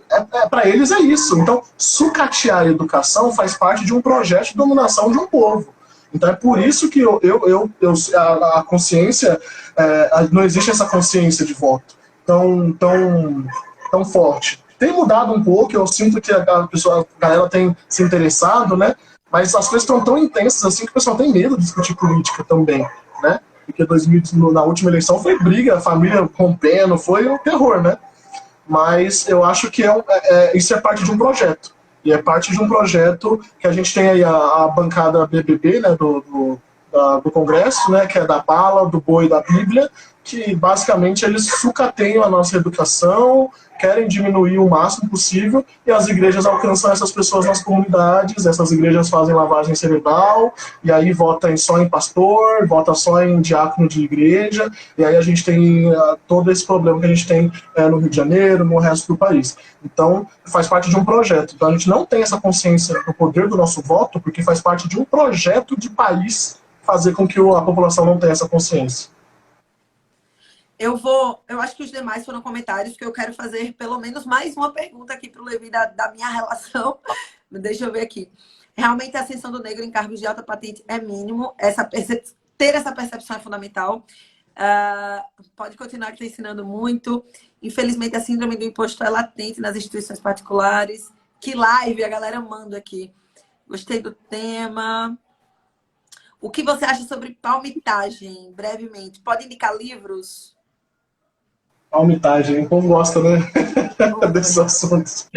para eles é isso. Então sucatear a educação faz parte de um projeto de dominação de um povo. Então é por isso que a consciência, não existe essa consciência de voto tão forte. Tem mudado um pouco, eu sinto que a galera tem se interessado, né? Mas as coisas estão tão intensas assim que o pessoal tem medo de discutir política também, né? Porque na última eleição foi briga, a família rompendo, foi um terror, né? Mas eu acho que isso é parte de um projeto. E é parte de um projeto que a gente tem aí a bancada BBB, né, do Congresso, né, que é da bala, do boi e da Bíblia, que basicamente eles sucateiam a nossa educação, querem diminuir o máximo possível, e as igrejas alcançam essas pessoas nas comunidades, essas igrejas fazem lavagem cerebral, e aí vota só em pastor, vota só em diácono de igreja, e aí a gente tem todo esse problema que a gente tem no Rio de Janeiro, no resto do país. Então, faz parte de um projeto. Então, a gente não tem essa consciência do poder do nosso voto, porque faz parte de um projeto de país fazer com que a população não tenha essa consciência. Eu acho que os demais foram comentários, que eu quero fazer pelo menos mais uma pergunta aqui para o Levi da minha relação. Deixa eu ver aqui. Realmente a ascensão do negro em cargos de alta patente é mínimo. Ter essa percepção é fundamental. Pode continuar que está ensinando muito. Infelizmente, a síndrome do impostor é latente nas instituições particulares. Que live, a galera amando aqui. Gostei do tema. O que você acha sobre palmitagem, brevemente? Pode indicar livros? Palmitagem, o povo gosta, né? Desses assuntos.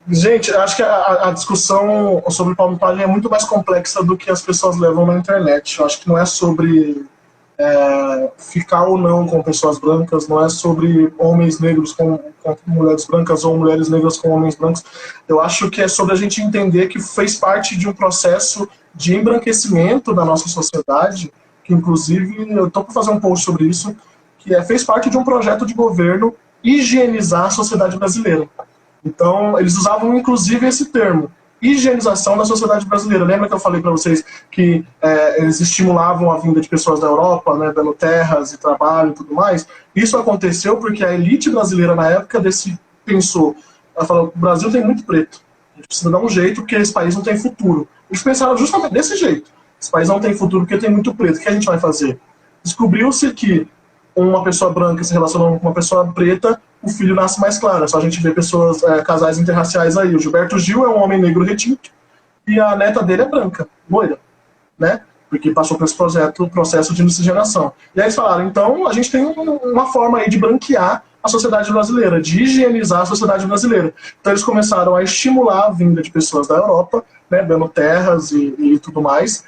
Gente, acho que a discussão sobre palmitagem é muito mais complexa do que as pessoas levam na internet. Eu acho que não é sobre ficar ou não com pessoas brancas, não é sobre homens negros com mulheres brancas ou mulheres negras com homens brancos. Eu acho que é sobre a gente entender que fez parte de um processo de embranquecimento da nossa sociedade, que inclusive eu estou para fazer um post sobre isso, que fez parte de um projeto de governo higienizar a sociedade brasileira. Então, eles usavam inclusive esse termo, higienização da sociedade brasileira. Lembra que eu falei para vocês que eles estimulavam a vinda de pessoas da Europa, né, dando terras e trabalho e tudo mais? Isso aconteceu porque a elite brasileira na época pensou, ela falou, o Brasil tem muito preto, a gente precisa dar um jeito porque esse país não tem futuro. Eles pensaram justamente desse jeito, esse país não tem futuro porque tem muito preto, o que a gente vai fazer? Descobriu-se que uma pessoa branca se relacionando com uma pessoa preta, o filho nasce mais claro. É só a gente ver pessoas, casais interraciais aí. O Gilberto Gil é um homem negro retinto e a neta dele é branca, loira, né? Porque passou por esse processo de miscigenação. E aí eles falaram, então a gente tem uma forma aí de branquear a sociedade brasileira, de higienizar a sociedade brasileira. Então eles começaram a estimular a vinda de pessoas da Europa, né, dando terras e tudo mais,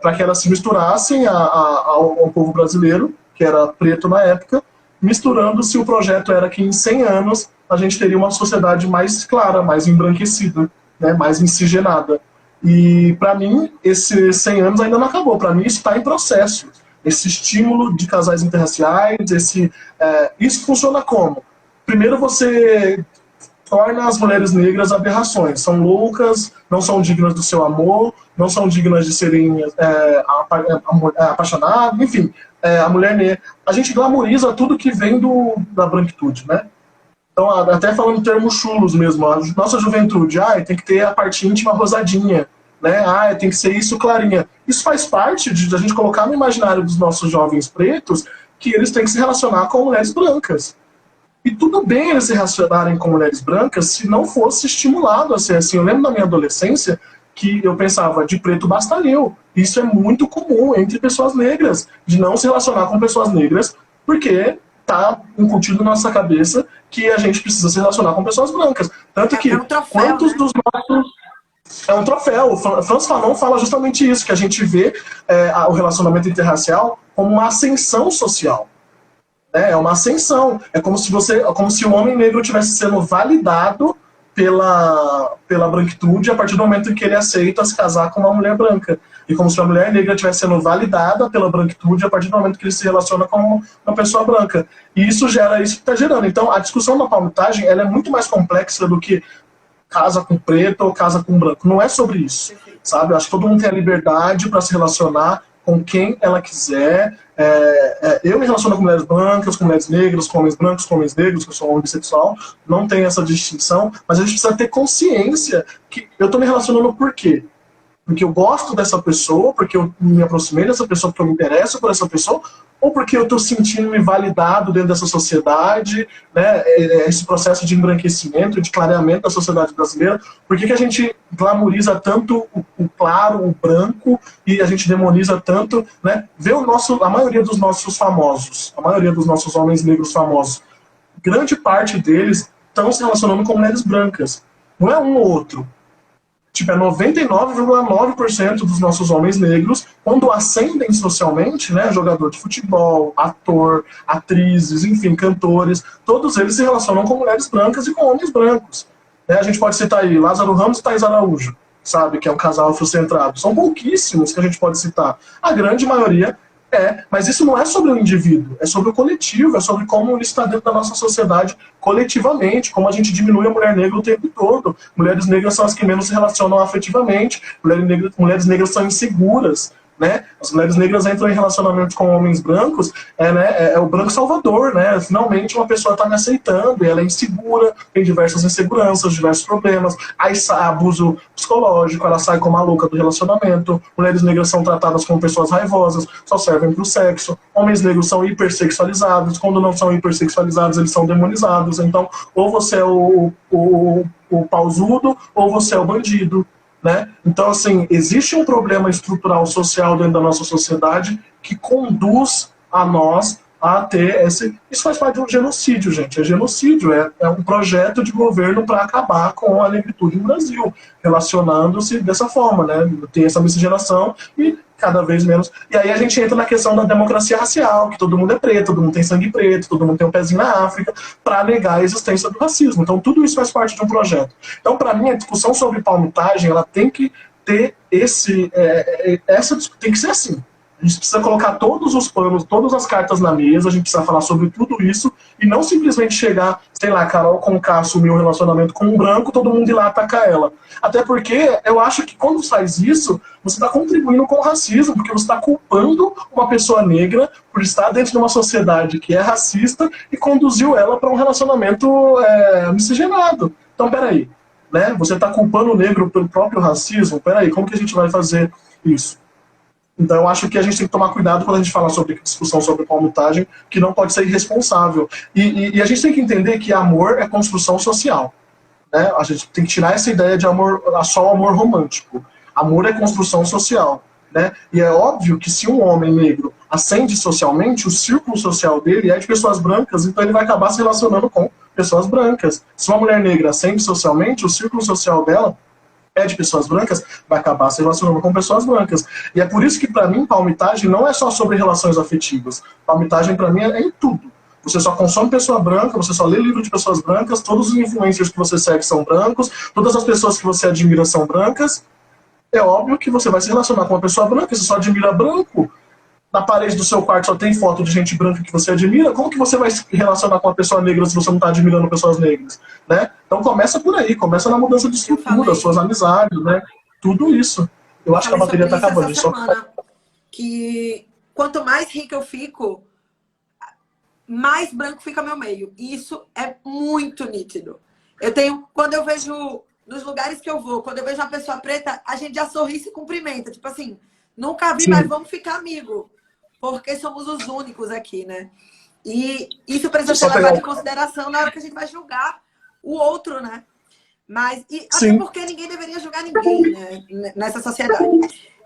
para que elas se misturassem ao povo brasileiro, que era preto na época, misturando-se. O projeto era que em 100 anos a gente teria uma sociedade mais clara, mais embranquecida, né, mais miscigenada. E para mim, esses 100 anos ainda não acabou. Para mim, isso está em processo. Esse estímulo de casais interraciais, isso funciona como? Primeiro você torna as mulheres negras aberrações. São loucas, não são dignas do seu amor, não são dignas de serem apaixonadas, enfim. A mulher negra. A gente glamoriza tudo que vem da branquitude, né? Então, até falando termos chulos mesmo, a nossa juventude, tem que ter a parte íntima rosadinha, né? Tem que ser isso clarinha. Isso faz parte de a gente colocar no imaginário dos nossos jovens pretos que eles têm que se relacionar com mulheres brancas. E tudo bem eles se relacionarem com mulheres brancas se não fosse estimulado a ser assim. Eu lembro da minha adolescência que eu pensava, de preto basta eu. Isso é muito comum entre pessoas negras, de não se relacionar com pessoas negras, porque está incutido na nossa cabeça que a gente precisa se relacionar com pessoas brancas. Tanto que um troféu, quantos né? dos nossos... É um troféu. O Franz Fanon fala justamente isso, que a gente vê o relacionamento interracial como uma ascensão social. É uma ascensão. É como se o homem negro estivesse sendo validado pela branquitude a partir do momento em que ele aceita se casar com uma mulher branca. E como se a mulher negra estivesse sendo validada pela branquitude a partir do momento que ele se relaciona com uma pessoa branca. E isso gera isso que está gerando. Então, a discussão da palmitagem ela é muito mais complexa do que casa com preto ou casa com branco. Não é sobre isso, sabe? Eu acho que todo mundo tem a liberdade para se relacionar com quem ela quiser. Eu me relaciono com mulheres brancas, com mulheres negras, com homens brancos, com homens negros, que eu sou um homem bissexual, não tem essa distinção, mas a gente precisa ter consciência que eu estou me relacionando por quê? Porque eu gosto dessa pessoa, porque eu me aproximei dessa pessoa, porque eu me interesso por essa pessoa, ou porque eu estou sentindo-me validado dentro dessa sociedade, né? Esse processo de embranquecimento, de clareamento da sociedade brasileira. Por que a gente glamoriza tanto o claro, o branco, e a gente demoniza tanto, né? Vê a maioria dos nossos famosos, a maioria dos nossos homens negros famosos, grande parte deles estão se relacionando com mulheres brancas. Não é um ou outro. Tipo, é 99,9% dos nossos homens negros, quando ascendem socialmente, né, jogador de futebol, ator, atrizes, enfim, cantores, todos eles se relacionam com mulheres brancas e com homens brancos. Né? A gente pode citar aí Lázaro Ramos e Thaís Araújo, sabe, que é um casal afrocentrado. São pouquíssimos que a gente pode citar. A grande maioria mas isso não é sobre o indivíduo, é sobre o coletivo, é sobre como ele está dentro da nossa sociedade coletivamente, como a gente diminui a mulher negra o tempo todo. Mulheres negras são as que menos se relacionam afetivamente, mulheres negras são inseguras, né? As mulheres negras entram em relacionamento com homens brancos, é o branco salvador, né? Finalmente uma pessoa está me aceitando, e ela é insegura, tem diversas inseguranças, diversos problemas, aí abuso psicológico, ela sai como a louca do relacionamento. Mulheres negras são tratadas como pessoas raivosas, só servem para o sexo. Homens negros são hipersexualizados, quando não são hipersexualizados, eles são demonizados. Então, ou você é o pausudo, ou você é o bandido. Né? Então, assim, existe um problema estrutural social dentro da nossa sociedade que conduz a nós a ter esse... Isso faz parte de um genocídio, gente. É genocídio, é um projeto de governo para acabar com a negritude no Brasil, relacionando-se dessa forma, né? Tem essa miscigenação e cada vez menos. E aí a gente entra na questão da democracia racial, que todo mundo é preto, todo mundo tem sangue preto, todo mundo tem um pezinho na África, para negar a existência do racismo. Então tudo isso faz parte de um projeto. Então, para mim, a discussão sobre palmitagem, ela tem que ter tem que ser assim. A gente precisa colocar todos os panos, todas as cartas na mesa, a gente precisa falar sobre tudo isso e não simplesmente chegar, sei lá, Carol Conká assumiu um relacionamento com um branco, todo mundo ir lá atacar ela. Até porque eu acho que quando faz isso, você está contribuindo com o racismo, porque você está culpando uma pessoa negra por estar dentro de uma sociedade que é racista e conduziu ela para um relacionamento miscigenado. Então, peraí, né? Você está culpando o negro pelo próprio racismo? Peraí, como que a gente vai fazer isso? Então, eu acho que a gente tem que tomar cuidado quando a gente fala sobre discussão sobre palmitagem, que não pode ser irresponsável. E a gente tem que entender que amor é construção social. Né? A gente tem que tirar essa ideia de amor, só o amor romântico. Amor é construção social. Né? E é óbvio que se um homem negro ascende socialmente, o círculo social dele é de pessoas brancas, então ele vai acabar se relacionando com pessoas brancas. Se uma mulher negra ascende socialmente, o círculo social dela é de pessoas brancas, vai acabar se relacionando com pessoas brancas. E é por isso que, para mim, palmitagem não é só sobre relações afetivas. Palmitagem, para mim, é em tudo. Você só consome pessoa branca, você só lê livro de pessoas brancas, todos os influencers que você segue são brancos, todas as pessoas que você admira são brancas. É óbvio que você vai se relacionar com uma pessoa branca, você só admira branco. Na parede do seu quarto só tem foto de gente branca que você admira, como que você vai se relacionar com uma pessoa negra se você não está admirando pessoas negras? Né? Então começa por aí, começa na mudança de estrutura, suas amizades, né? Tudo isso. Eu acho que a bateria está acabando. Essa semana, que quanto mais rica eu fico, mais branco fica meu meio. E isso é muito nítido. Quando eu vejo, nos lugares que eu vou, quando eu vejo uma pessoa preta, a gente já sorri e se cumprimenta. Tipo assim, nunca vi, mas vamos ficar amigo. Porque somos os únicos aqui, né? E isso precisa ser levado em consideração na hora que a gente vai julgar o outro, né? Até porque ninguém deveria julgar ninguém, né? Nessa sociedade.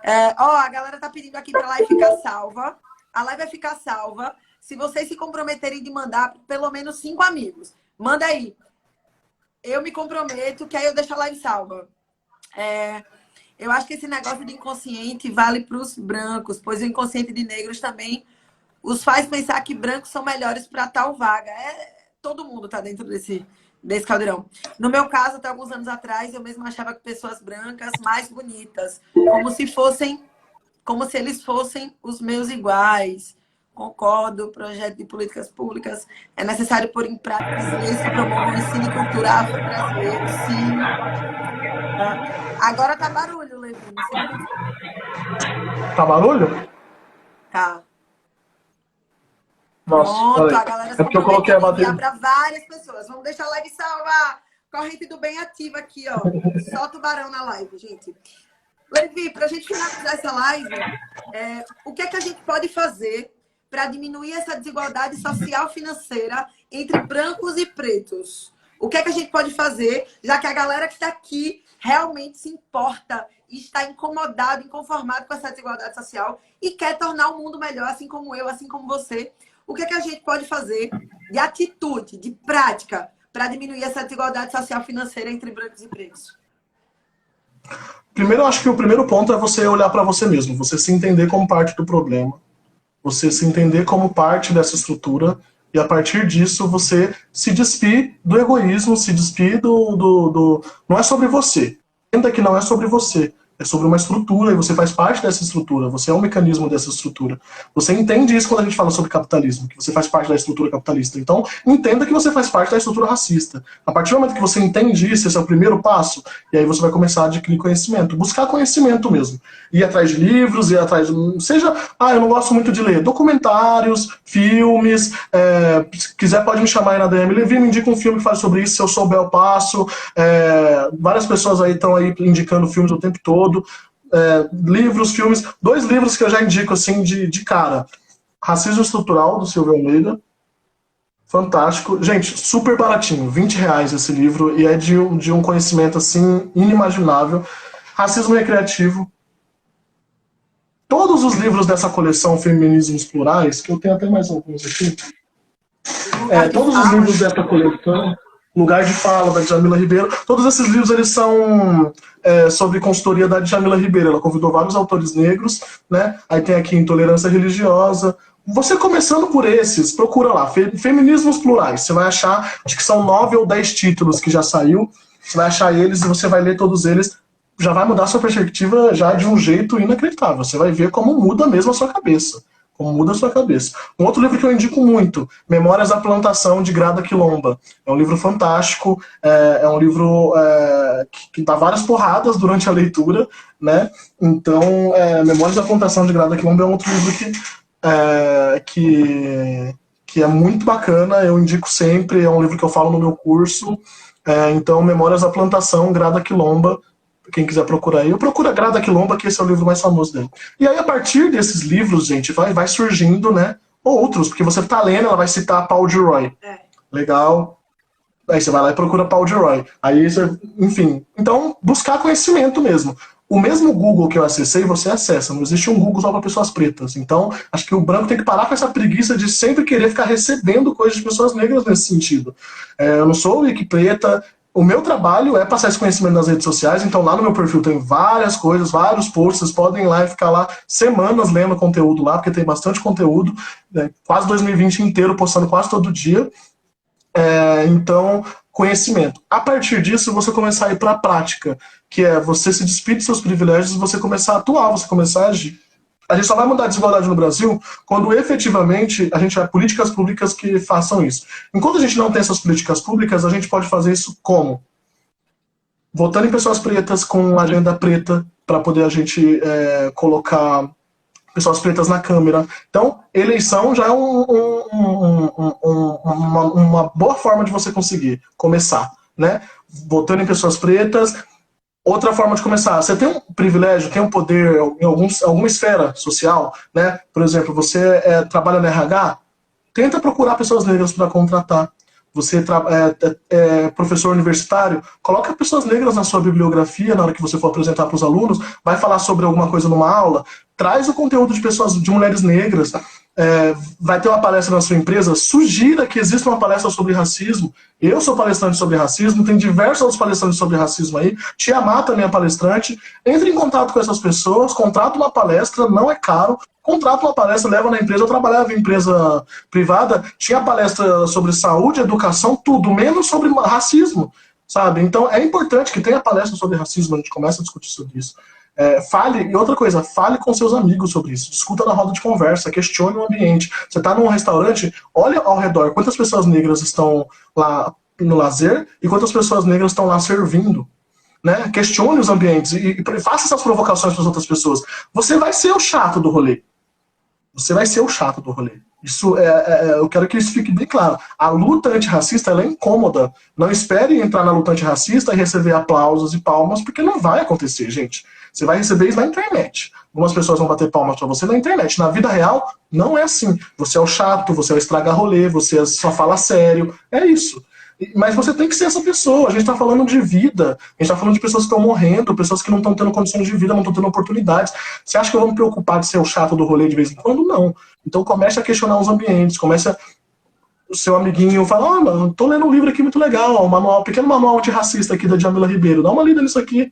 A galera tá pedindo aqui pra live ficar salva. A live vai ficar salva se vocês se comprometerem de mandar pelo menos 5 amigos. Manda aí. Eu me comprometo que aí eu deixo a live salva. Eu acho que esse negócio de inconsciente vale para os brancos, pois o inconsciente de negros também os faz pensar que brancos são melhores para tal vaga. Todo mundo está dentro desse caldeirão. No meu caso, até alguns anos atrás, eu mesma achava que pessoas brancas mais bonitas, como se eles fossem os meus iguais. Concordo, projeto de políticas públicas é necessário pôr em prática leis que promovam o ensino e cultura afro-brasileiro, sim. Agora tá barulho, Levi. Tá barulho? Tá. Nossa, pronto, a galera é porque eu coloquei a bateria para várias pessoas. Vamos deixar a live salva. Corrente do bem ativa aqui, ó. Só tubarão na live, gente. Levi, pra gente finalizar essa live, o que é que a gente pode fazer para diminuir essa desigualdade social financeira entre brancos e pretos? O que é que a gente pode fazer, já que a galera que está aqui realmente se importa e está incomodado, inconformado com essa desigualdade social e quer tornar o mundo melhor, assim como eu, assim como você? O que é que a gente pode fazer de atitude, de prática, para diminuir essa desigualdade social financeira entre brancos e pretos? Primeiro, eu acho que o primeiro ponto é você olhar para você mesmo, você se entender como parte do problema, você se entender como parte dessa estrutura, e a partir disso você se despir do egoísmo, se despir do. Não é sobre você. Entenda que não é sobre você. É sobre uma estrutura e você faz parte dessa estrutura. Você é um mecanismo dessa estrutura. Você entende isso quando a gente fala sobre capitalismo, que você faz parte da estrutura capitalista. Então, entenda que você faz parte da estrutura racista. A partir do momento que você entende isso, esse é o primeiro passo, e aí você vai começar a adquirir conhecimento. Buscar conhecimento mesmo. Ir atrás de livros, ir atrás de... Seja, eu não gosto muito de ler. Documentários, filmes, se quiser pode me chamar aí na DM. Levi, me indica um filme que faz sobre isso, se eu souber eu passo. Várias pessoas aí estão aí indicando filmes o tempo todo. Livros, filmes, 2 livros que eu já indico assim de cara. Racismo Estrutural, do Silvio Almeida, fantástico, gente, super baratinho, R$ 20 esse livro, e é de um conhecimento assim inimaginável. Racismo Recreativo, todos os livros dessa coleção Feminismos Plurais, que eu tenho até mais alguns aqui, todos os livros dessa coleção, Lugar de Fala, da Djamila Ribeiro, todos esses livros eles são sobre consultoria da Djamila Ribeiro. Ela convidou vários autores negros, né? Aí tem aqui Intolerância Religiosa. Você começando por esses, procura lá, Feminismos Plurais. Você vai achar, acho que são 9 ou 10 títulos que já saiu. Você vai achar eles e você vai ler todos eles. Já vai mudar a sua perspectiva já de um jeito inacreditável. Você vai ver como muda mesmo a sua cabeça. Como muda a sua cabeça. Um outro livro que eu indico muito, Memórias da Plantação, de Grada Quilomba. É um livro fantástico, é um livro que dá várias porradas durante a leitura, né? Então, Memórias da Plantação, de Grada Quilomba é um outro livro que é muito bacana, eu indico sempre, é um livro que eu falo no meu curso. Então, Memórias da Plantação, Grada Quilomba, quem quiser procurar aí, eu procuro a Grada Quilomba, que esse é o livro mais famoso dele. E aí, a partir desses livros, gente, vai surgindo, né, outros, porque você tá lendo, ela vai citar Paul Gilroy. Legal. Aí você vai lá e procura Paul Gilroy. Aí você, enfim. Então, buscar conhecimento mesmo. O mesmo Google que eu acessei, você acessa. Não existe um Google só para pessoas pretas. Então, acho que o branco tem que parar com essa preguiça de sempre querer ficar recebendo coisas de pessoas negras nesse sentido. Eu não sou Wiki Preta. O meu trabalho é passar esse conhecimento nas redes sociais, então lá no meu perfil tem várias coisas, vários posts, vocês podem ir lá e ficar lá semanas lendo conteúdo lá, porque tem bastante conteúdo, quase 2020 inteiro, postando quase todo dia. Então, conhecimento. A partir disso, você começar a ir para a prática, que é você se despir de seus privilégios e você começar a atuar, você começar a agir. A gente só vai mudar a desigualdade no Brasil quando efetivamente a gente tiver políticas públicas que façam isso. Enquanto a gente não tem essas políticas públicas, a gente pode fazer isso como? Votando em pessoas pretas com agenda preta, para poder a gente colocar pessoas pretas na Câmara. Então, eleição já é uma boa forma de você conseguir começar, né? Votando em pessoas pretas. Outra forma de começar, você tem um privilégio, tem um poder em alguma esfera social, né? Por exemplo, você trabalha no RH, tenta procurar pessoas negras para contratar. Você é professor universitário, coloca pessoas negras na sua bibliografia na hora que você for apresentar para os alunos, vai falar sobre alguma coisa numa aula, traz o conteúdo de mulheres negras, vai ter uma palestra na sua empresa, sugira que exista uma palestra sobre racismo. Eu sou palestrante sobre racismo, tem diversos outros palestrantes sobre racismo aí. Tia Má também é palestrante. Entre em contato com essas pessoas, contrata uma palestra, não é caro. Contrata uma palestra, leva na empresa. Eu trabalhava em empresa privada, tinha palestra sobre saúde, educação, tudo, menos sobre racismo, sabe? Então é importante que tenha palestra sobre racismo, a gente começa a discutir sobre isso. E outra coisa, fale com seus amigos sobre isso, discuta na roda de conversa, questione o ambiente. Você está num restaurante, olha ao redor quantas pessoas negras estão lá no lazer e quantas pessoas negras estão lá servindo, né? Questione os ambientes e faça essas provocações para as outras pessoas. Você vai ser o chato do rolê. Você vai ser o chato do rolê. Isso eu quero que isso fique bem claro. A luta antirracista ela é incômoda. Não espere entrar na luta antirracista e receber aplausos e palmas, porque não vai acontecer, gente. Você vai receber isso na internet. Algumas pessoas vão bater palmas pra você na internet. Na vida real, não é assim. Você é o chato, você é o estraga-rolê, você só fala sério. É isso. Mas você tem que ser essa pessoa. A gente tá falando de vida. A gente tá falando de pessoas que estão morrendo, pessoas que não estão tendo condições de vida, não estão tendo oportunidades. Você acha que eu vou me preocupar de ser o chato do rolê de vez em quando? Não. Então comece a questionar os ambientes, comece a... O seu amiguinho fala, mano, tô lendo um livro aqui muito legal, um pequeno manual antirracista aqui da Djamila Ribeiro. Dá uma lida nisso aqui.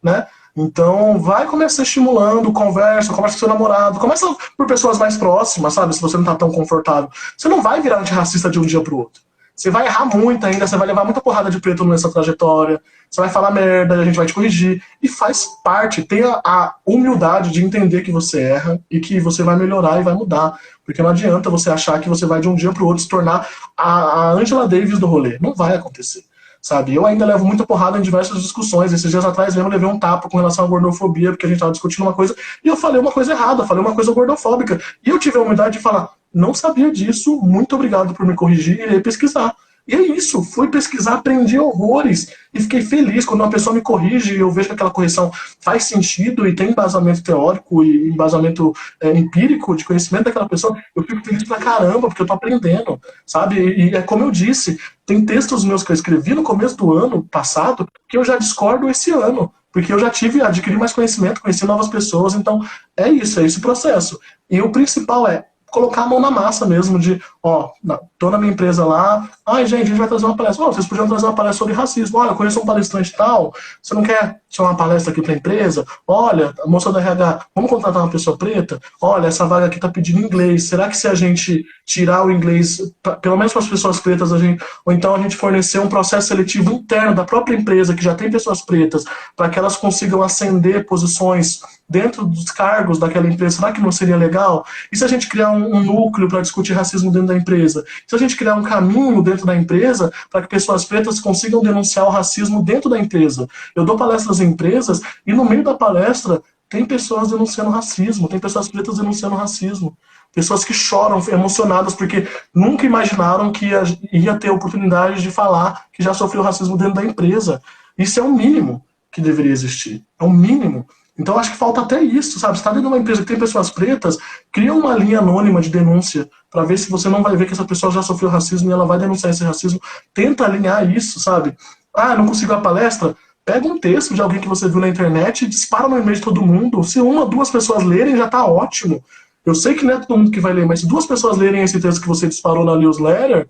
né? Então, vai começar estimulando, conversa com seu namorado, começa por pessoas mais próximas, sabe? Se você não tá tão confortável. Você não vai virar antirracista de um dia pro outro. Você vai errar muito ainda, você vai levar muita porrada de preto nessa trajetória, você vai falar merda, a gente vai te corrigir. E faz parte, tenha a humildade de entender que você erra e que você vai melhorar e vai mudar. Porque não adianta você achar que você vai de um dia pro outro se tornar a Angela Davis do rolê. Não vai acontecer. Sabe? Eu ainda levo muita porrada em diversas discussões. Esses dias atrás mesmo eu levei um tapa com relação à gordofobia, porque a gente estava discutindo uma coisa e eu falei uma coisa errada, falei uma coisa gordofóbica. E eu tive a humildade de falar, não sabia disso, muito obrigado por me corrigir, irei pesquisar. E é isso, fui pesquisar, aprendi horrores e fiquei feliz quando uma pessoa me corrige e eu vejo que aquela correção faz sentido e tem embasamento teórico e embasamento empírico de conhecimento daquela pessoa, eu fico feliz pra caramba, porque eu tô aprendendo, sabe? E é como eu disse, tem textos meus que eu escrevi no começo do ano passado que eu já discordo esse ano, porque eu já adquiri mais conhecimento, conheci novas pessoas, então é isso, é esse processo. E o principal é colocar a mão na massa mesmo, de, ó, tô na minha empresa lá, ai gente, a gente vai trazer uma palestra, ó, vocês podiam trazer uma palestra sobre racismo, olha, eu conheço um palestrante tal, você não quer chamar uma palestra aqui pra empresa? Olha, a moça da RH, vamos contratar uma pessoa preta? Olha, essa vaga aqui tá pedindo inglês, será que se a gente tirar o inglês, pelo menos para as pessoas pretas, ou então a gente fornecer um processo seletivo interno da própria empresa, que já tem pessoas pretas, para que elas consigam ascender posições dentro dos cargos daquela empresa, será que não seria legal? E se a gente criar um núcleo para discutir racismo dentro da empresa? Se a gente criar um caminho dentro da empresa para que pessoas pretas consigam denunciar o racismo dentro da empresa? Eu dou palestras em empresas e no meio da palestra tem pessoas denunciando racismo, tem pessoas pretas denunciando racismo. Pessoas que choram, emocionadas, porque nunca imaginaram que ia ter oportunidade de falar que já sofreu racismo dentro da empresa. Isso é o mínimo que deveria existir. É o mínimo. Então acho que falta até isso, sabe? Você está dentro de uma empresa que tem pessoas pretas, cria uma linha anônima de denúncia para ver se você não vai ver que essa pessoa já sofreu racismo e ela vai denunciar esse racismo. Tenta alinhar isso, sabe? Ah, não consigo a palestra? Pega um texto de alguém que você viu na internet e dispara no e-mail de todo mundo. Se uma ou duas pessoas lerem, já tá ótimo. Eu sei que não é todo mundo que vai ler, mas se duas pessoas lerem esse texto que você disparou na newsletter,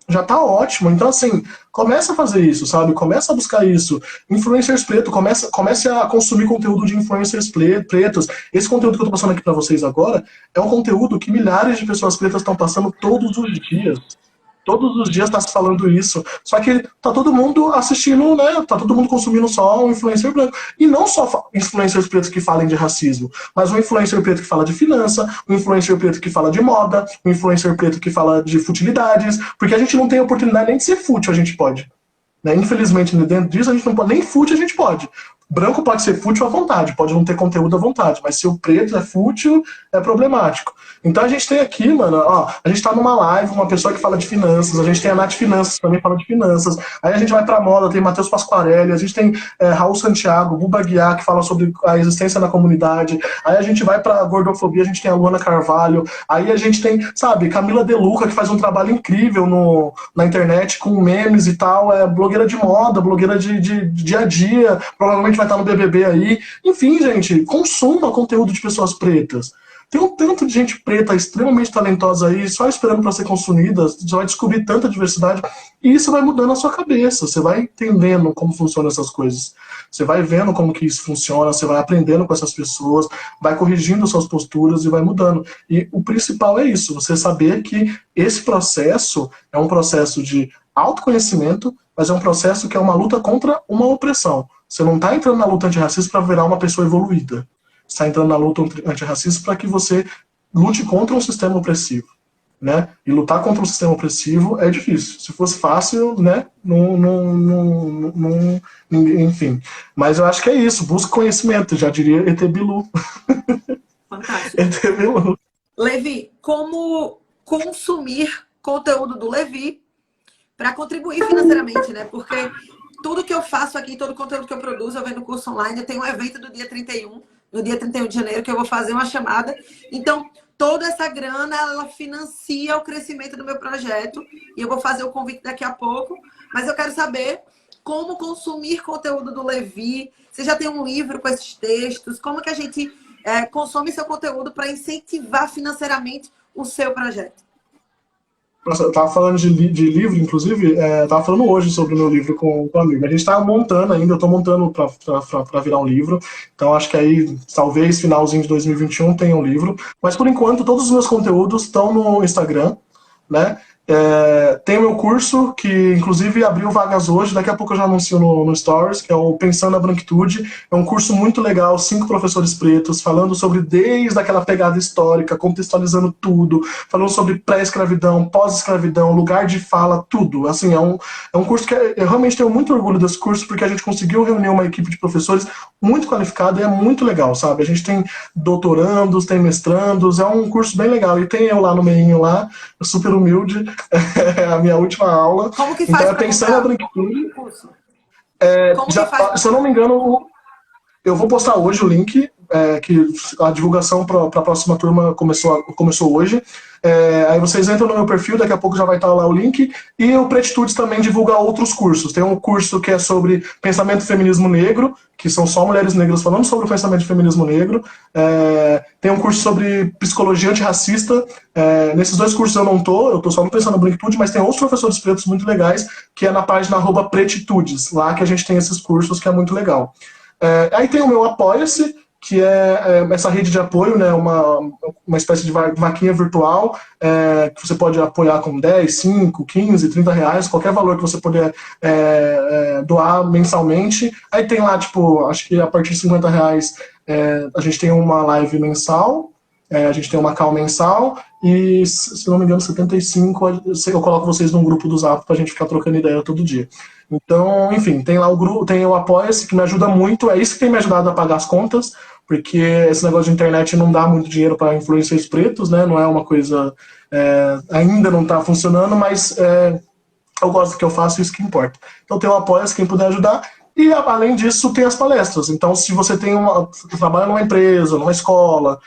já tá ótimo. Então, assim, começa a fazer isso, sabe? Começa a buscar isso. Influencers pretos, comece a consumir conteúdo de influencers pretos. Esse conteúdo que eu tô passando aqui pra vocês agora é um conteúdo que milhares de pessoas pretas estão passando todos os dias. Todos os dias tá se falando isso. Só que tá todo mundo assistindo, né? Tá todo mundo consumindo só um influencer branco. E não só influencers pretos que falem de racismo, mas um influencer preto que fala de finança, um influencer preto que fala de moda, um influencer preto que fala de futilidades, porque a gente não tem oportunidade nem de ser fútil, a gente pode. Né? Infelizmente, dentro disso, a gente não pode. Nem fútil a gente pode. Branco pode ser fútil à vontade, pode não ter conteúdo à vontade, mas se o preto é fútil, é problemático. Então a gente tem aqui, mano, ó, a gente tá numa live, uma pessoa que fala de finanças, a gente tem a Nath Finanças, que também fala de finanças, aí a gente vai pra moda, tem Matheus Pasquarelli, a gente tem Raul Santiago, Buba Guiar, que fala sobre a existência na comunidade, aí a gente vai pra gordofobia, a gente tem a Luana Carvalho, aí a gente tem, sabe, Camila De Luca, que faz um trabalho incrível na internet, com memes e tal, é blogueira de moda, blogueira de dia a dia, provavelmente vai estar no BBB aí. Enfim, gente, consuma conteúdo de pessoas pretas. Tem um tanto de gente preta extremamente talentosa aí, só esperando para ser consumida, você vai descobrir tanta diversidade, e isso vai mudando a sua cabeça, você vai entendendo como funcionam essas coisas, você vai vendo como que isso funciona, você vai aprendendo com essas pessoas, vai corrigindo suas posturas e vai mudando. E o principal é isso, você saber que esse processo é um processo de autoconhecimento, mas é um processo que é uma luta contra uma opressão. Você não está entrando na luta antirracista para virar uma pessoa evoluída. Você está entrando na luta antirracista para que você lute contra um sistema opressivo. Né? E lutar contra um sistema opressivo é difícil. Se fosse fácil, né? Enfim. Mas eu acho que é isso. Busca conhecimento. Já diria ET Bilu. Fantástico. ET Bilu. Levi, como consumir conteúdo do Levi para contribuir financeiramente, né? Porque tudo que eu faço aqui, todo o conteúdo que eu produzo, eu venho no curso online, eu tenho um evento do dia 31, no dia 31 de janeiro, que eu vou fazer uma chamada. Então, toda essa grana, ela financia o crescimento do meu projeto. E eu vou fazer o convite daqui a pouco. Mas eu quero saber como consumir conteúdo do Levi. Você já tem um livro com esses textos? Como que a gente consome seu conteúdo para incentivar financeiramente o seu projeto? Nossa, eu tava falando de livro, inclusive, tava falando hoje sobre o meu livro com um amigo. A gente tá montando ainda, eu tô montando pra virar um livro. Então acho que aí, talvez, finalzinho de 2021 tenha um livro. Mas por enquanto, todos os meus conteúdos estão no Instagram, né? Tem o meu curso, que inclusive abriu vagas hoje, daqui a pouco eu já anuncio no Stories, que é o Pensando na Branquitude. É um curso muito legal, 5 professores pretos, falando sobre desde aquela pegada histórica, contextualizando tudo, falando sobre pré-escravidão, pós-escravidão, lugar de fala, tudo. Assim, é um curso que eu realmente tenho muito orgulho desse curso, porque a gente conseguiu reunir uma equipe de professores muito qualificada e é muito legal, sabe? A gente tem doutorandos, tem mestrandos, é um curso bem legal. E tem eu lá no meinho lá, super humilde, é a minha última aula. Como que Então faz é pra Pensando na comprar Branquitude. o curso? Como que faz pra Se eu não me engano, eu vou postar hoje o link, que a divulgação para a próxima turma começou hoje. Aí vocês entram no meu perfil, daqui a pouco já vai estar lá o link. E o Pretitudes também divulga outros cursos. Tem um curso que é sobre pensamento e feminismo negro, que são só mulheres negras falando sobre o pensamento e feminismo negro. Tem um curso sobre psicologia antirracista. Nesses 2 cursos eu tô só no Pensando na Branquitude, mas tem outros professores pretos muito legais, que é na página @pretitudes, lá que a gente tem esses cursos, que é muito legal. Aí tem o meu Apoia-se, que é essa rede de apoio, né, uma espécie de vaquinha virtual, que você pode apoiar com 10, 5, 15, 30 reais, qualquer valor que você puder doar mensalmente. Aí tem lá, tipo, acho que a partir de 50 reais a gente tem uma live mensal, a gente tem uma call mensal, e se não me engano, 75 eu coloco vocês num grupo do Zap pra gente ficar trocando ideia todo dia. Então, enfim, tem lá o grupo, tem o Apoia-se, que me ajuda muito, é isso que tem me ajudado a pagar as contas, porque esse negócio de internet não dá muito dinheiro para influencers pretos, né? Não é uma coisa, ainda não está funcionando, mas eu gosto do que eu faço, isso que importa. Então tem o Apoia-se, quem puder ajudar. E, além disso, tem as palestras. Então, se você trabalha numa empresa, numa escola,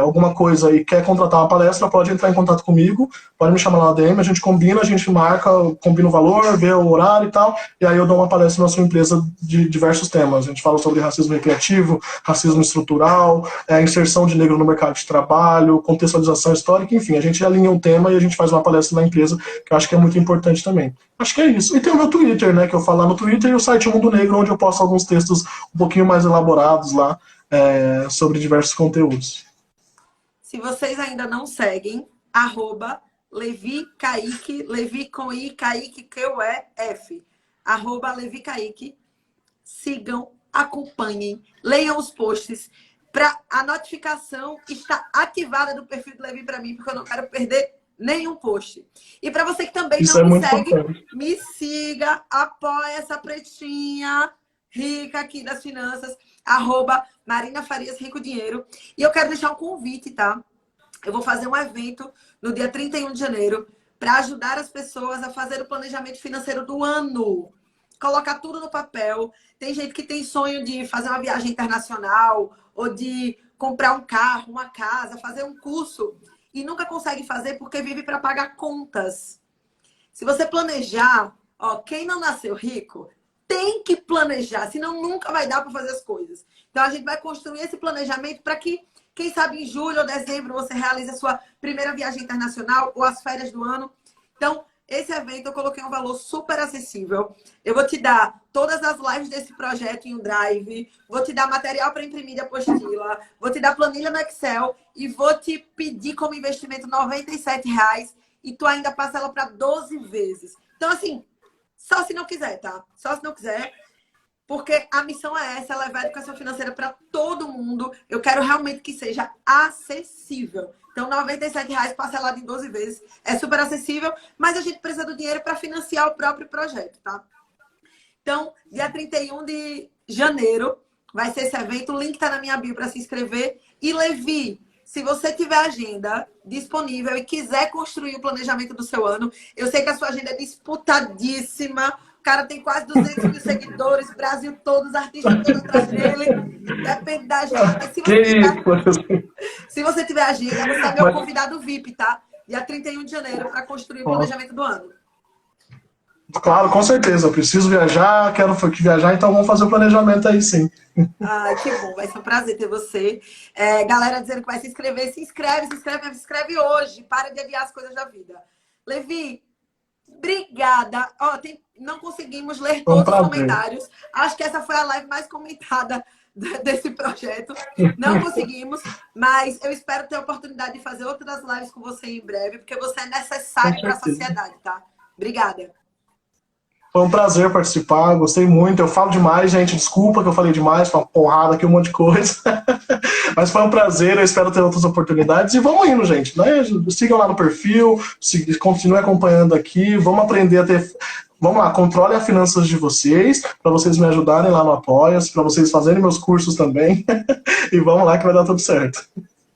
alguma coisa e quer contratar uma palestra, pode entrar em contato comigo, pode me chamar lá na DM, a gente combina, a gente marca, combina o valor, vê o horário e tal, e aí eu dou uma palestra na sua empresa de diversos temas. A gente fala sobre racismo recreativo, racismo estrutural, inserção de negro no mercado de trabalho, contextualização histórica, enfim, a gente alinha um tema e a gente faz uma palestra na empresa, que eu acho que é muito importante também. Acho que é isso. E tem o meu Twitter, né, que eu falo lá no Twitter, e o site Mundo Negro, onde eu posto alguns textos um pouquinho mais elaborados lá, sobre diversos conteúdos. Se vocês ainda não seguem, @Levi Kaique, Levi com I, Kaique Q-E-F, @Levi Kaique. Sigam, acompanhem, leiam os posts. A notificação está ativada do perfil do Levi para mim, porque eu não quero perder nenhum post. E para você que também Isso não me muito segue, importante. me siga, apoia essa pretinha rica aqui das finanças, @Marina Farias Rico Dinheiro. E eu quero deixar um convite, tá? Eu vou fazer um evento no dia 31 de janeiro para ajudar as pessoas a fazer o planejamento financeiro do ano. Colocar tudo no papel. Tem gente que tem sonho de fazer uma viagem internacional ou de comprar um carro, uma casa, fazer um curso e nunca consegue fazer porque vive para pagar contas. Se você planejar, quem não nasceu rico tem que planejar, senão nunca vai dar para fazer as coisas. Então a gente vai construir esse planejamento para que, quem sabe, em julho ou dezembro você realize a sua primeira viagem internacional ou as férias do ano. Então, esse evento eu coloquei um valor super acessível. Eu vou te dar todas as lives desse projeto em um Drive, vou te dar material para imprimir de apostila, vou te dar planilha no Excel e vou te pedir como investimento R$ 97 e tu ainda passa ela para 12 vezes. Então, assim, só se não quiser, tá? Só se não quiser, porque a missão é essa, levar a educação financeira para todo mundo. Eu quero realmente que seja acessível. Então, R$ 97 parcelado em 12 vezes é super acessível, mas a gente precisa do dinheiro para financiar o próprio projeto, tá? Então, dia 31 de janeiro vai ser esse evento. O link tá na minha bio para se inscrever. E, Levi, se você tiver agenda disponível e quiser construir o planejamento do seu ano, eu sei que a sua agenda é disputadíssima. O cara tem quase 200 mil seguidores, Brasil todo, os artistas todos atrás dele. Depende da agenda. Mas se você tiver agenda, você é meu convidado VIP, tá? Dia 31 de janeiro para construir o planejamento do ano. Claro, com certeza. Eu preciso viajar, quero viajar, então vamos fazer o planejamento aí, sim. Ai, que bom. Vai ser um prazer ter você. Galera dizendo que vai se inscrever. Se inscreve hoje. Para de adiar as coisas da vida. Levi, obrigada. Ó, não conseguimos ler Foi um todos os prazer. comentários. Acho que essa foi a live mais comentada desse projeto. Não conseguimos, mas eu espero ter a oportunidade de fazer outras lives com você em breve, porque você é necessário Com para a certeza. sociedade, tá? Obrigada. Foi um prazer participar, gostei muito. Eu falo demais, gente. Desculpa que eu falei demais, foi uma porrada aqui, um monte de coisa. Mas foi um prazer, eu espero ter outras oportunidades. E vamos indo, gente. Né? Sigam lá no perfil, continuem acompanhando aqui. Vamos aprender a ter. Vamos lá, controle as finanças de vocês, para vocês me ajudarem lá no Apoia-se, para vocês fazerem meus cursos também. E vamos lá que vai dar tudo certo.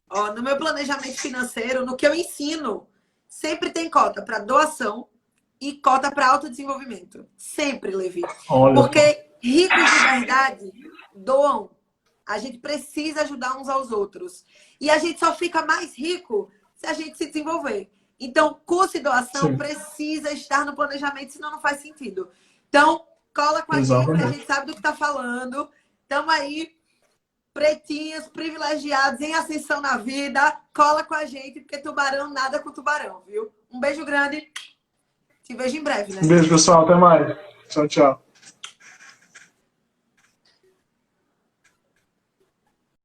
Ó, no meu planejamento financeiro, no que eu ensino, sempre tem cota para doação e cota para autodesenvolvimento. Sempre, Levi. Olha. Porque ricos de verdade doam. A gente precisa ajudar uns aos outros. E a gente só fica mais rico se a gente se desenvolver. Então, curso e doação Sim. precisa estar no planejamento, senão não faz sentido. Então, cola com a gente, Exatamente. que a gente sabe do que está falando. Estamos aí, pretinhos, privilegiados, em ascensão na vida. Cola com a gente, porque tubarão nada com tubarão, viu? Um beijo grande. Te vejo em breve, né? Um beijo, pessoal. Até mais. Tchau, tchau.